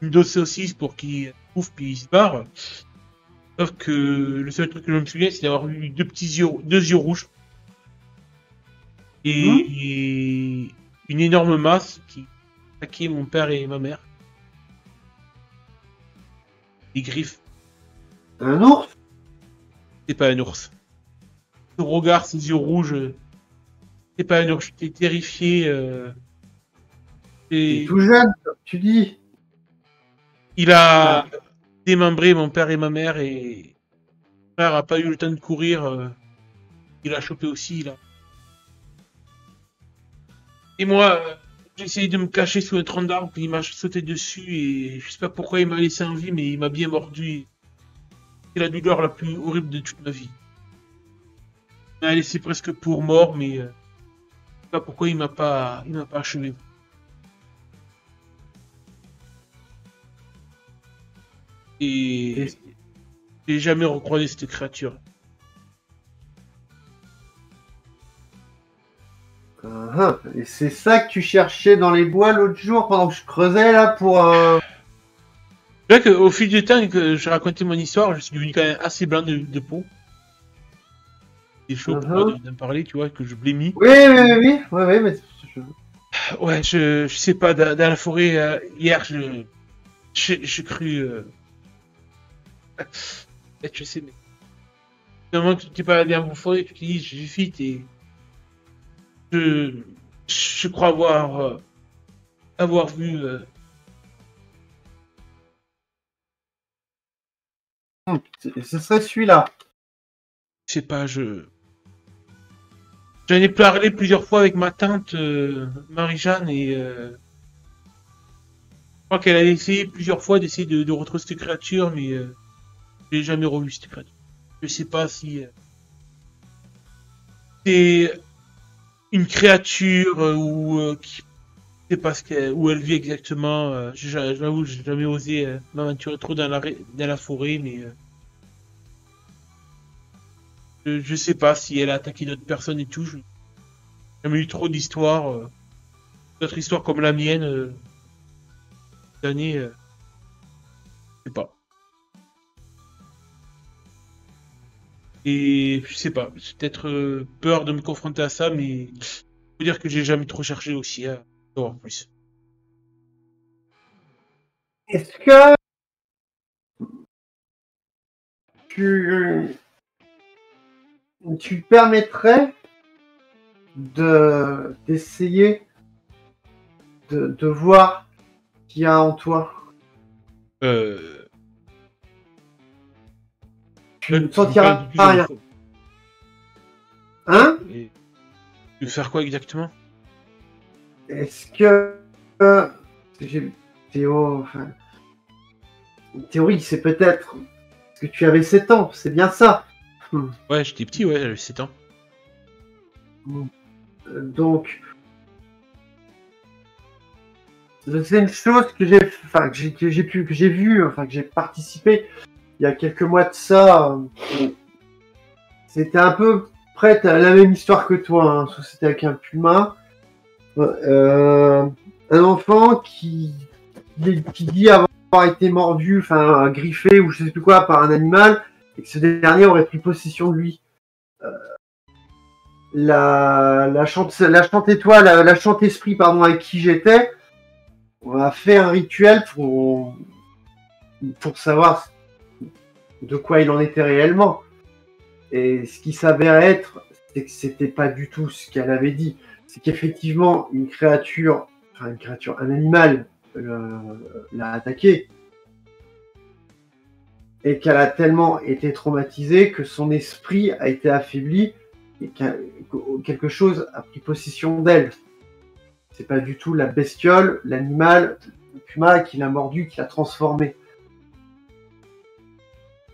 une dose de saucisse pour qu'ils bouffent puis ils se barrent. Sauf que le seul truc que je me souviens, c'est d'avoir eu deux yeux rouges Hmm. et une énorme masse qui attaquait mon père et ma mère. Des griffes. Un ours? C'est pas un ours. Son regard, ses yeux rouges, c'est pas un ours. J'étais terrifié. T'es Et tout jeune, comme tu dis. il a démembré mon père et ma mère et frère a pas eu le temps de courir. Il a chopé aussi, là. Et moi, j'ai essayé de me cacher sous un tronc d'arbre, puis il m'a sauté dessus, et je sais pas pourquoi il m'a laissé en vie, mais il m'a bien mordu. C'est la douleur la plus horrible de toute ma vie. Il m'a laissé presque pour mort, mais je sais pas pourquoi il m'a pas achevé. Et, Et j'ai jamais recroisé cette créature. et c'est ça que tu cherchais dans les bois l'autre jour pendant que je creusais là pour. C'est vrai qu'au fil du temps que j'ai raconté mon histoire, je suis devenu quand même assez blanc de peau. C'est chaud pour moi d'en parler, tu vois, que je blémis. Oui, ouais, mais. Ouais, je sais pas, dans la forêt, hier, j'ai cru... peut-être je sais, mais... Finalement, que tu t'es pas allé en forêt, tu te dis, j'ai vite et... Je crois avoir vu... Ce serait celui-là. je sais pas, J'en ai parlé plusieurs fois avec ma tante Marie-Jeanne et je crois qu'elle a essayé plusieurs fois d'essayer de retrouver cette créature, mais je l'ai jamais revu cette créature. Je sais pas si c'est une créature qui sait pas où elle vit exactement. J'avoue, j'ai jamais osé m'aventurer trop dans la forêt, mais je sais pas si elle a attaqué d'autres personnes et tout. J'ai jamais eu trop d'histoires. D'autres histoires comme la mienne, d'années, je sais pas. Et je sais pas, j'ai peut-être peur de me confronter à ça, mais faut dire que j'ai jamais trop cherché aussi à savoir plus. Est-ce que tu, tu permettrais d'essayer de voir ce qu'il y a en toi? Euh, Tu ne sentiras rien. faut- Hein? Et de faire quoi exactement? Est-ce que j'ai enfin, une théorie, c'est peut-être que tu avais 7 ans, c'est bien ça. Ouais, j'étais petit, ouais, j'avais 7 ans. Donc, c'est une chose que j'ai, enfin, que j'ai vu, enfin, que j'ai participé il y a quelques mois de ça. C'était un peu près à la même histoire que toi, hein, sauf que c'était avec un puma. Un enfant qui dit avoir été mordu, enfin griffé ou je sais plus quoi par un animal, et que ce dernier aurait pris possession de lui. La chante-esprit, pardon, avec qui j'étais, on a fait un rituel pour savoir de quoi il en était réellement. Et ce qui s'avère être, c'est que c'était pas du tout ce qu'elle avait dit. C'est qu'effectivement, un animal l'a attaqué. Et qu'elle a tellement été traumatisée que son esprit a été affaibli et que quelque chose a pris possession d'elle. C'est pas du tout la bestiole, l'animal, le puma qui l'a mordu, qui l'a transformé.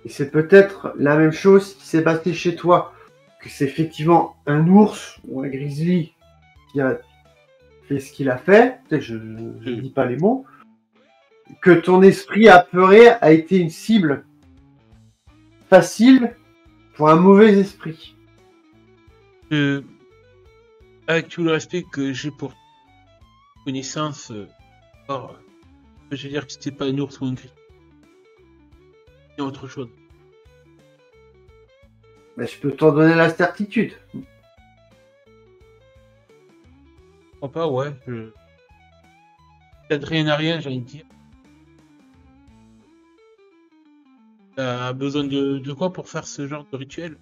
Et c'est peut-être la même chose qui s'est passé chez toi, que c'est effectivement un ours ou un grizzly qui a fait ce qu'il a fait, je ne dis pas les mots, que ton esprit apeuré a été une cible facile pour un mauvais esprit. Avec tout le respect que j'ai pour connaissance, je veux dire que c'était pas un ours ou un gris. C'est autre chose. Ben, je peux t'en donner la certitude. Je crois pas, ouais. Peut-être rien à rien, j'ai envie de dire. T'as besoin de quoi pour faire ce genre de rituel?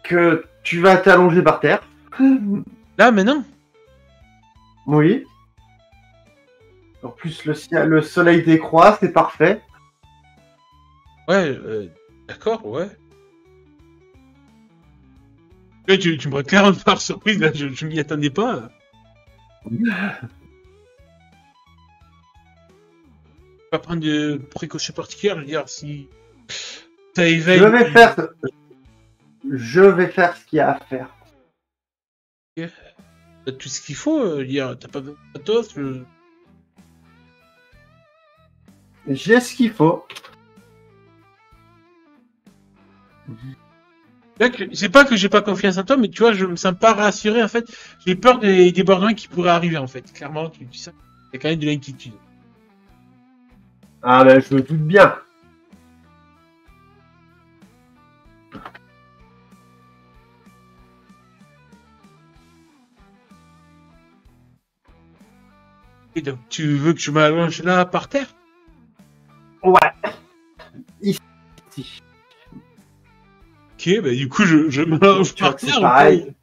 Que tu vas t'allonger par terre. Là, maintenant? Oui. En plus, le soleil décroît, c'est parfait. Ouais, D'accord, ouais. Ouais, tu me prends clairement par surprise, là, je m'y attendais pas. Pas prendre de précautions particulières, je veux dire, si ça éveille... Je vais faire ce qu'il y a à faire. Ok. T'as tout ce qu'il faut, je veux dire, t'as pas besoin de matos, J'ai ce qu'il faut. C'est pas que j'ai pas confiance en toi, mais tu vois, je me sens pas rassuré, en fait. J'ai peur des débordements qui pourraient arriver, en fait. Clairement, tu sais, il y a quand même de l'inquiétude. Ah ben, je me doute bien. Et donc, tu veux que je m'allonge là, par terre? Ouais. Ici. Ok, bah du coup, je m'allonge par terre. C'est pareil.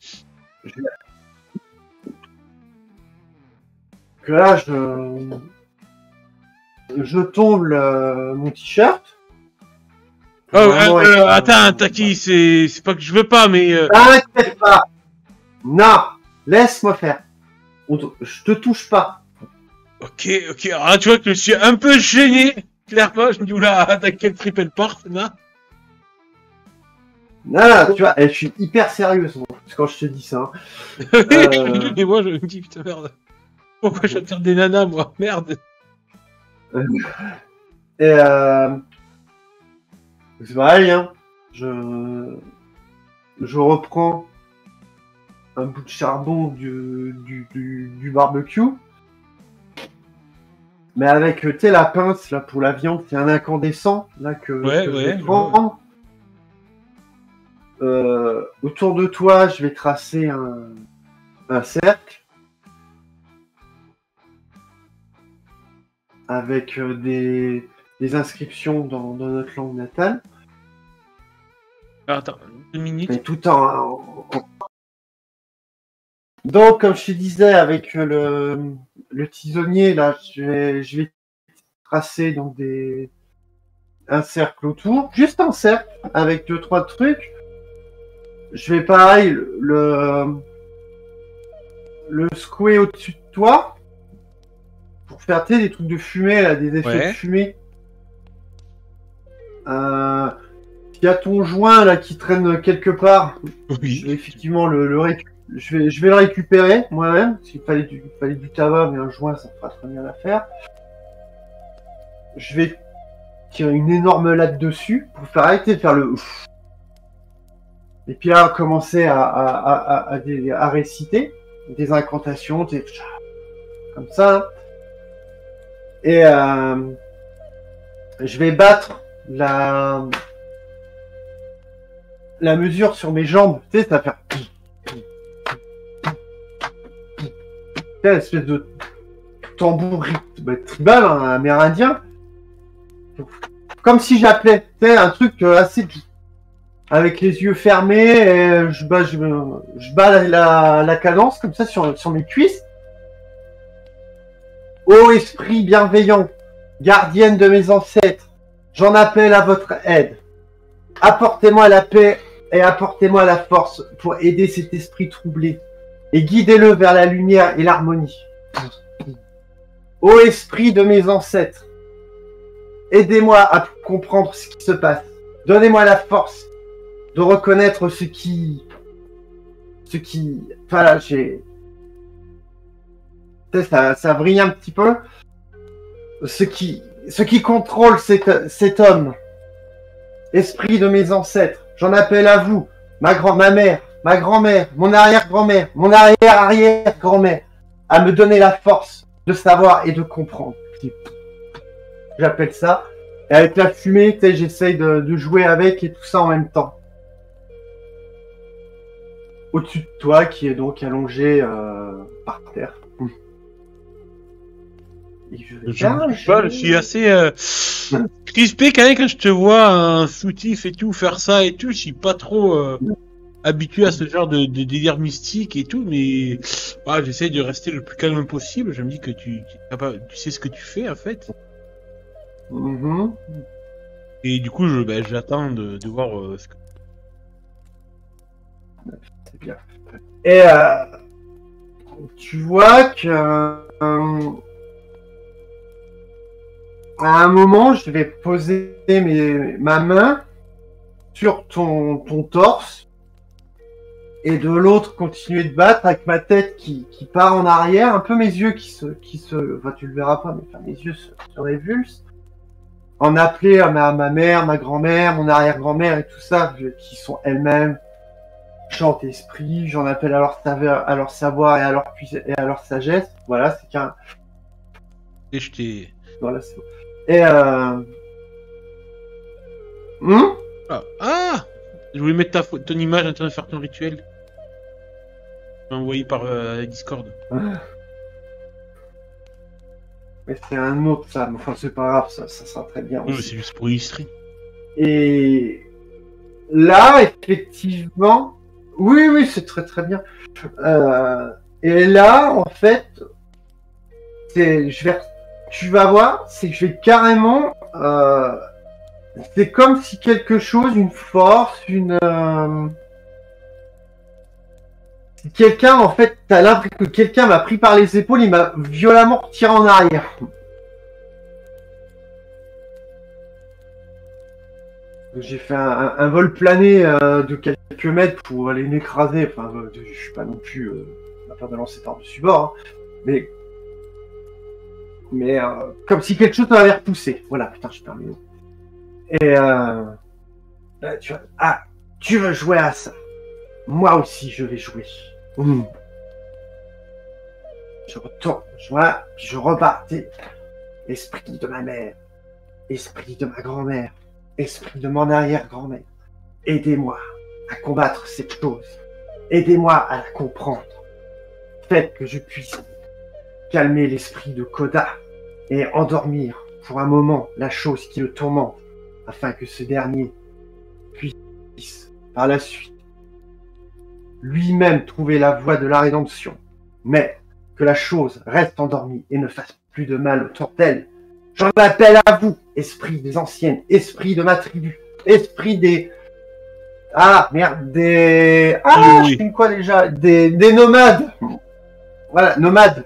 Que là, je tombe mon t-shirt. Oh, attends, Taki, c'est pas que je veux pas, mais... T'inquiète pas. Non, laisse-moi faire. Je te touche pas. Ok. Alors là, tu vois que je suis un peu gêné. Clairement, je me dis, oula, dans quelle triple elle porte, là? Non, tu vois, je suis hyper sérieuse quand je te dis ça. Et moi, je me dis, putain, merde. Pourquoi j'attire des nanas, moi? Merde. Et c'est pareil, hein. Je reprends un bout de charbon du barbecue. Mais avec, tu sais, la pince, là, pour la viande, c'est un incandescent, là, que je vais prendre. Autour de toi, je vais tracer un cercle. Avec des inscriptions dans notre langue natale. Alors, attends, 2 minutes. Et tout en... Donc, comme je te disais, avec le tisonnier, là, je vais tracer donc un cercle autour, juste un cercle, avec 2-3 trucs. Je vais pareil, le secouer au-dessus de toi, pour faire des trucs de fumée, là, des effets de fumée. Il y a ton joint là qui traîne quelque part. Oui. Je vais effectivement je vais le récupérer moi-même. S'il fallait du tabac, mais un joint ça fera très bien l'affaire. Je vais tirer une énorme latte dessus pour faire arrêter de faire le ouf. Et puis là, commencer à réciter des incantations, comme ça. Et je vais battre la mesure sur mes jambes. Tu sais, ça va faire... une espèce de tambour tribal, hein, amérindien. Comme si j'appelais, tu sais, un truc assez... avec les yeux fermés, et je bats la cadence, comme ça, sur mes cuisses. Ô esprit bienveillant, gardienne de mes ancêtres, j'en appelle à votre aide. Apportez-moi la paix et apportez-moi la force pour aider cet esprit troublé et guidez-le vers la lumière et l'harmonie. Ô esprit de mes ancêtres, aidez-moi à comprendre ce qui se passe. Donnez-moi la force de reconnaître ce qui... Voilà, ça brille un petit peu. Ce qui contrôle cet homme. Esprit de mes ancêtres, j'en appelle à vous, ma mère, ma grand-mère, mon arrière-grand-mère, mon arrière-arrière-grand-mère, à me donner la force de savoir et de comprendre. J'appelle ça. Et avec la fumée, tu sais, j'essaye de jouer avec et tout ça en même temps. Au-dessus de toi, qui est donc allongé par terre. Je suis assez crispé quand même quand je te vois un soutif et tout, faire ça et tout. Je suis pas trop habitué à ce genre de délire mystique et tout, mais j'essaie de rester le plus calme possible. Je me dis que tu sais ce que tu fais en fait. Et du coup, j'attends de voir ce que... C'est bien. Et tu vois que à un moment, je vais poser ma main sur ton torse et de l'autre continuer de battre avec ma tête qui part en arrière, un peu mes yeux qui se enfin, tu le verras pas, mais enfin, mes yeux se révulsent. En appeler à ma mère, ma grand-mère, mon arrière-grand-mère et tout ça, qui sont elles-mêmes chante esprit, j'en appelle à leur savoir et à leur sagesse. Voilà, c'est qu'un. Et je t'ai... Voilà, c'est bon. Et Ah, je voulais mettre ton image en train de faire ton rituel. Envoyé par Discord. Mais c'est un autre ça, mais enfin c'est pas grave, ça sera très bien. Oui, c'est juste pour illustrer. Et là, effectivement, oui, c'est très très bien. Et là, en fait, tu vas voir, c'est que je vais carrément, c'est comme si quelque chose, une force, si quelqu'un, en fait, t'as l'impression que quelqu'un m'a pris par les épaules, il m'a violemment retiré en arrière. J'ai fait un vol plané de quelques mètres pour aller m'écraser. Enfin, je suis pas non plus la part de lancer par-dessus bord, hein. Mais comme si quelque chose m'avait repoussé. Voilà, putain, je perds mes mots. Et tu veux jouer à ça? Moi aussi, je vais jouer. Je retourne, je repartais. Esprit de ma mère, esprit de ma grand-mère, esprit de mon arrière-grand-mère, aidez-moi à combattre cette chose. Aidez-moi à la comprendre. Faites que je puisse calmer l'esprit de Koda et endormir pour un moment la chose qui le tourmente, afin que ce dernier puisse, par la suite, lui-même trouver la voie de la rédemption, mais que la chose reste endormie et ne fasse plus de mal autour d'elle. J'en appelle à vous, esprit des anciennes, esprit de ma tribu, esprit des... Ah, merde, des... Ah, oui. je fais quoi déjà? Des nomades. Voilà, nomades.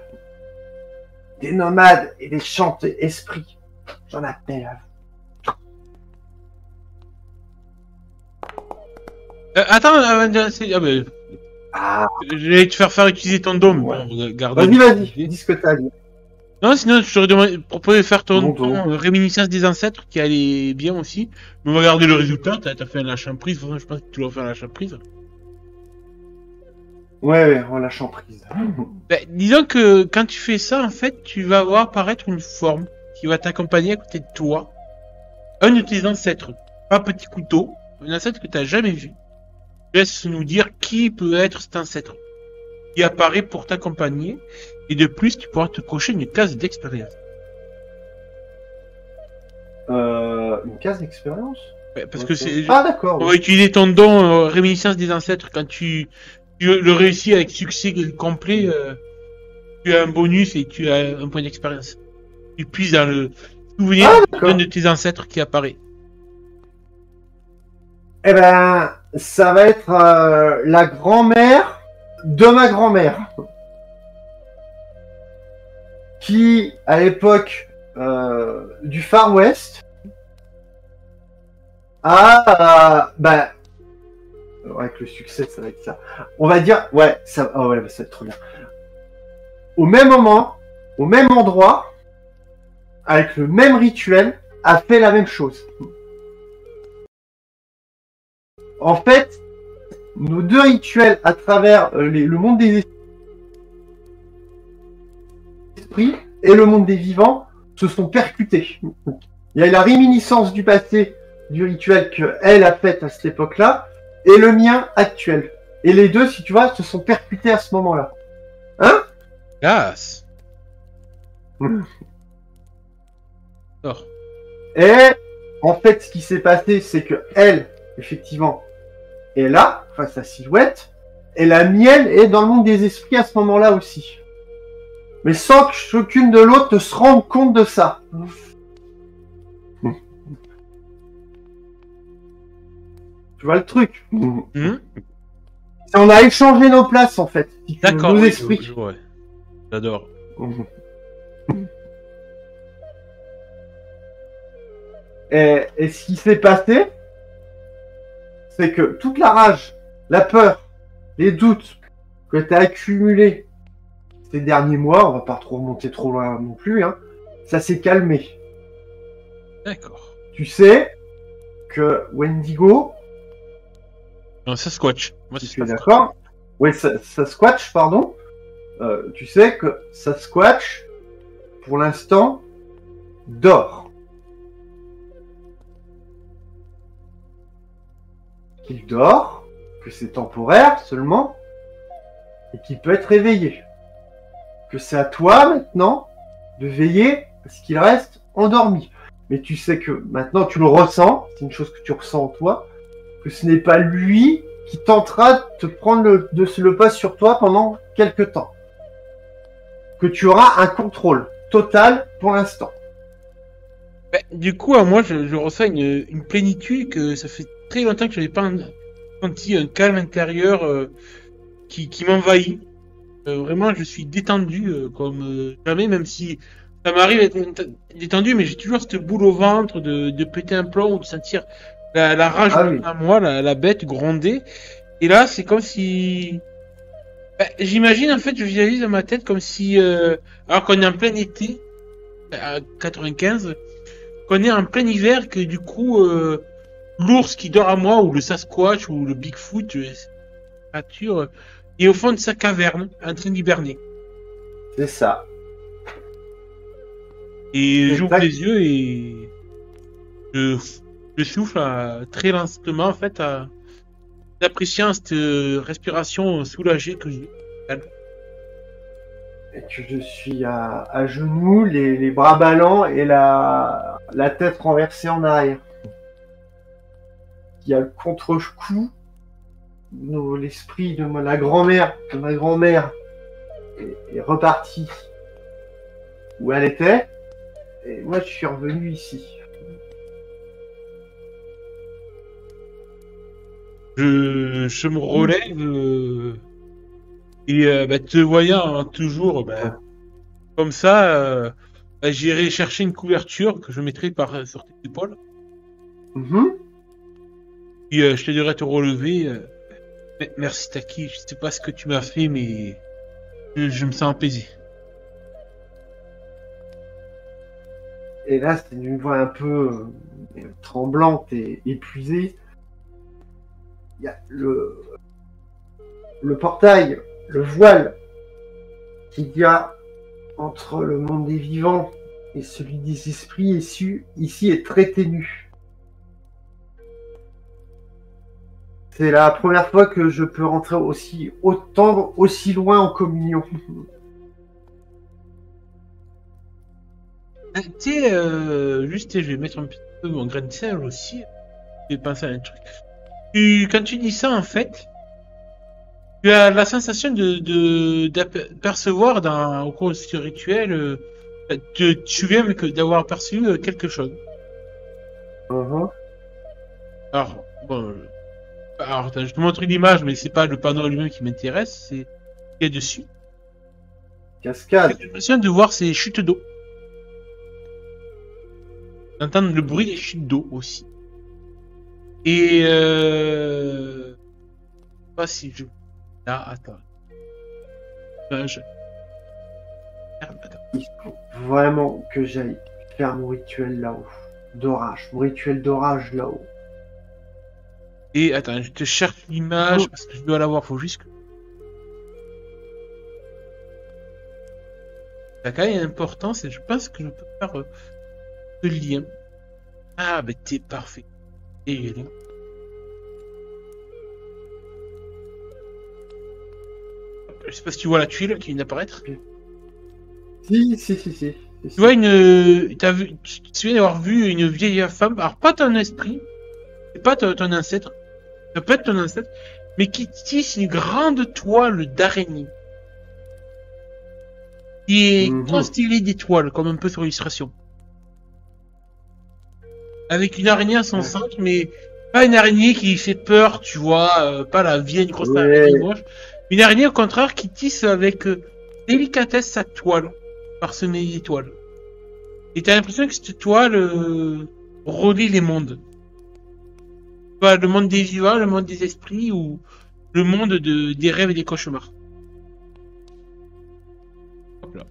Des nomades et des chantes esprits. J'en appelle à vous. Attends, avant de lancer... j'allais te faire utiliser ton dôme. Ouais. Pour Vas-y, dis ce que t'as dit. Non, sinon, je t'aurais proposé de faire ton Bon. réminiscence des ancêtres, qui allait bien aussi. Mais on va regarder le résultat. T'as fait un lâcher prise. Je pense que tu dois faire un lâcher prise. Ouais, en lâchant prise. Disons que quand tu fais ça, en fait, tu vas voir apparaître une forme qui va t'accompagner à côté de toi. Un de tes ancêtres. Un petit couteau. Un ancêtre que t'as jamais vu. Laisse nous dire qui peut être cet ancêtre qui apparaît pour t'accompagner. Et de plus, tu pourras te cocher une case d'expérience. Une case d'expérience? Ouais, parce que c'est... Ah, d'accord. On va utiliser ton don réminiscence des ancêtres. Quand tu le réussis avec succès complet, tu as un bonus et tu as un point d'expérience. Tu puisses dans le souvenir d'un de tes ancêtres qui apparaît. Eh ben, ça va être la grand-mère de ma grand-mère. Qui, à l'époque du Far West, avec le succès, ça va être ça. On va dire, ça va être trop bien. Au même moment, au même endroit, avec le même rituel, a fait la même chose. En fait, nos deux rituels à travers le monde des esprits et le monde des vivants se sont percutés. Il y a la réminiscence du passé du rituel qu'elle a fait à cette époque-là et le mien actuel. Et les deux, si tu vois, se sont percutés à ce moment-là. Hein? Yes. Et en fait, ce qui s'est passé, c'est que elle, effectivement, est là, enfin sa silhouette, et la mienne est dans le monde des esprits à ce moment-là aussi. Mais sans que chacune de l'autre se rende compte de ça. Tu vois le truc. Mhm. On a échangé nos places, en fait. D'accord, Nos oui, esprits. ouais. J'adore. Et ce qui s'est passé, c'est que toute la rage, la peur, les doutes que tu as accumulés ces derniers mois, on va pas trop remonter trop loin non plus, hein, ça s'est calmé. D'accord. Tu sais que Wendigo, Non, Sasquatch. Moi, si c'est tu es Sasquatch. d'accord, oui, Sasquatch, pardon, tu sais que Sasquatch, pour l'instant, dort. Qu'il dort, que c'est temporaire seulement, et qu'il peut être réveillé. Que c'est à toi maintenant de veiller parce qu'il reste endormi. Mais tu sais que maintenant tu le ressens, c'est une chose que tu ressens en toi, que ce n'est pas lui qui tentera de te prendre le pas sur toi pendant quelques temps. Que tu auras un contrôle total pour l'instant. Ben, du coup, moi, je ressens une plénitude que ça fait très longtemps que je n'avais pas senti un calme intérieur qui m'envahit. Vraiment, je suis détendu comme jamais, même si ça m'arrive d'être détendu, mais j'ai toujours cette boule au ventre de péter un plomb ou de sentir la rage à moi, la bête gronder. Et là, c'est comme si... Ben, j'imagine, en fait, je visualise dans ma tête comme si... alors qu'on est en plein été, à 95, qu'on est en plein hiver, que du coup, l'ours qui dort à moi, ou le Sasquatch, ou le Bigfoot, cette créature, est au fond de sa caverne, en train d'hiberner. C'est ça. Et j'ouvre les yeux et je souffle très lentement, en fait, appréciant cette respiration soulagée que j'ai. Et que je suis à genoux, les bras ballants et la tête renversée en arrière. Il y a le contre-coup. L'esprit de ma grand-mère est reparti où elle était. Et moi, je suis revenu ici. Je me relève et te voyant toujours comme ça, j'irai chercher une couverture que je mettrai sur tes épaules. Et je te dirai te relever. Merci Taki, je sais pas ce que tu m'as fait, mais je me sens apaisé. Et là, c'est une voix un peu tremblante et épuisée. Il y a le portail, le voile qu'il y a entre le monde des vivants et celui des esprits ici est très ténu. C'est la première fois que je peux rentrer aussi loin en communion. Tu sais, juste, je vais mettre un petit peu mon grain de sel aussi. Je vais penser à un truc. Quand tu dis ça, en fait, tu as la sensation d'apercevoir au cours de ce rituel, tu viens d'avoir perçu quelque chose. Alors, bon, attends, je te montre une image, mais c'est pas le panneau lui-même qui m'intéresse, c'est ce qu'il y a dessus. Cascade. J'ai l'impression de voir ces chutes d'eau. D'entendre le bruit des chutes d'eau aussi. Et pas si je... Là, attends. Merde, attends. Il faut vraiment que j'aille faire mon rituel là-haut. D'orage. Mon rituel d'orage là-haut. Et attends, je te cherche l'image parce que je dois l'avoir, faut juste que... La quand même importance et je pense que je peux faire ce lien. Ah, bah t'es parfait. Et il est là. Je sais pas si tu vois la tuile qui vient d'apparaître. Si. Tu vois tu te souviens d'avoir vu une vieille femme, alors pas ton esprit, c'est pas ton ancêtre, ça peut être ton ancêtre, mais qui tisse une grande toile d'araignée. Qui est constellée d'étoiles, comme un peu sur l'illustration. Avec une araignée à son centre, mais Pas une araignée qui fait peur, tu vois, pas la vieille grosse Ouais. araignée moche. Une araignée au contraire qui tisse avec délicatesse sa toile, parsemée d'étoiles. Et t'as l'impression que cette toile relie les mondes. Pas le monde des vivants, le monde des esprits ou le monde des rêves et des cauchemars. Hop là.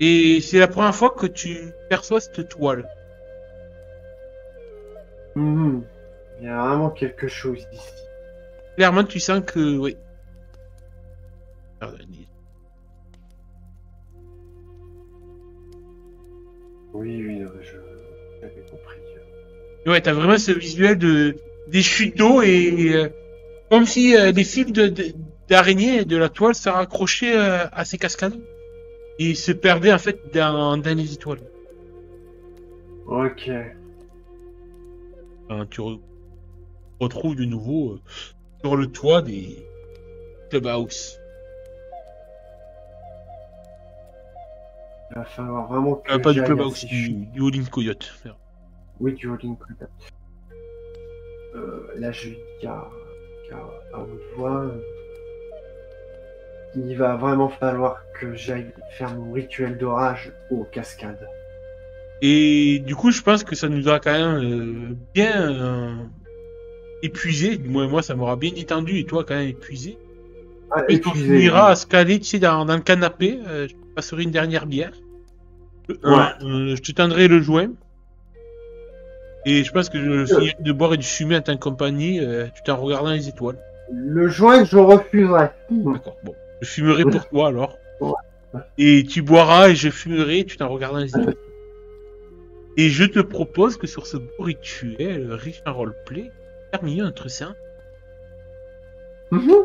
Et c'est la première fois que tu perçois cette toile. Mhm. Il y a vraiment quelque chose ici. Clairement, tu sens que, oui. Oui, oui, j'avais compris. Ouais, t'as vraiment ce visuel des chutes d'eau et comme si les fils d'araignée de la toile se raccrochaient à ces cascades et se perdaient en fait dans les étoiles. Ok. Tu retrouves de nouveau sur le toit des clubhouse. Il va falloir vraiment que Pas du j'aille clubhouse, assez du All-in Coyote. Oui, du holding contact. Là, je lui dis à haute voix qu'il va vraiment falloir que j'aille faire mon rituel d'orage aux cascades. Et du coup, je pense que ça nous a quand même bien épuisé. Moi, ça m'aura bien détendu et toi, quand même épuisé. Ah, Et on épuisé, finira oui. à se caler, tu sais, dans le canapé. Je te passerai une dernière bière. Ouais. Je te tendrai le joint. Et je pense que je finirai de boire et de fumer en ta compagnie, tout en regardant les étoiles. Le joint, je refuserai. D'accord, bon. Je fumerai pour toi alors. Ouais. Et tu boiras et je fumerai tout en regardant les étoiles. Et je te propose que sur ce beau rituel riche en roleplay, terminions notre séance. Mhm.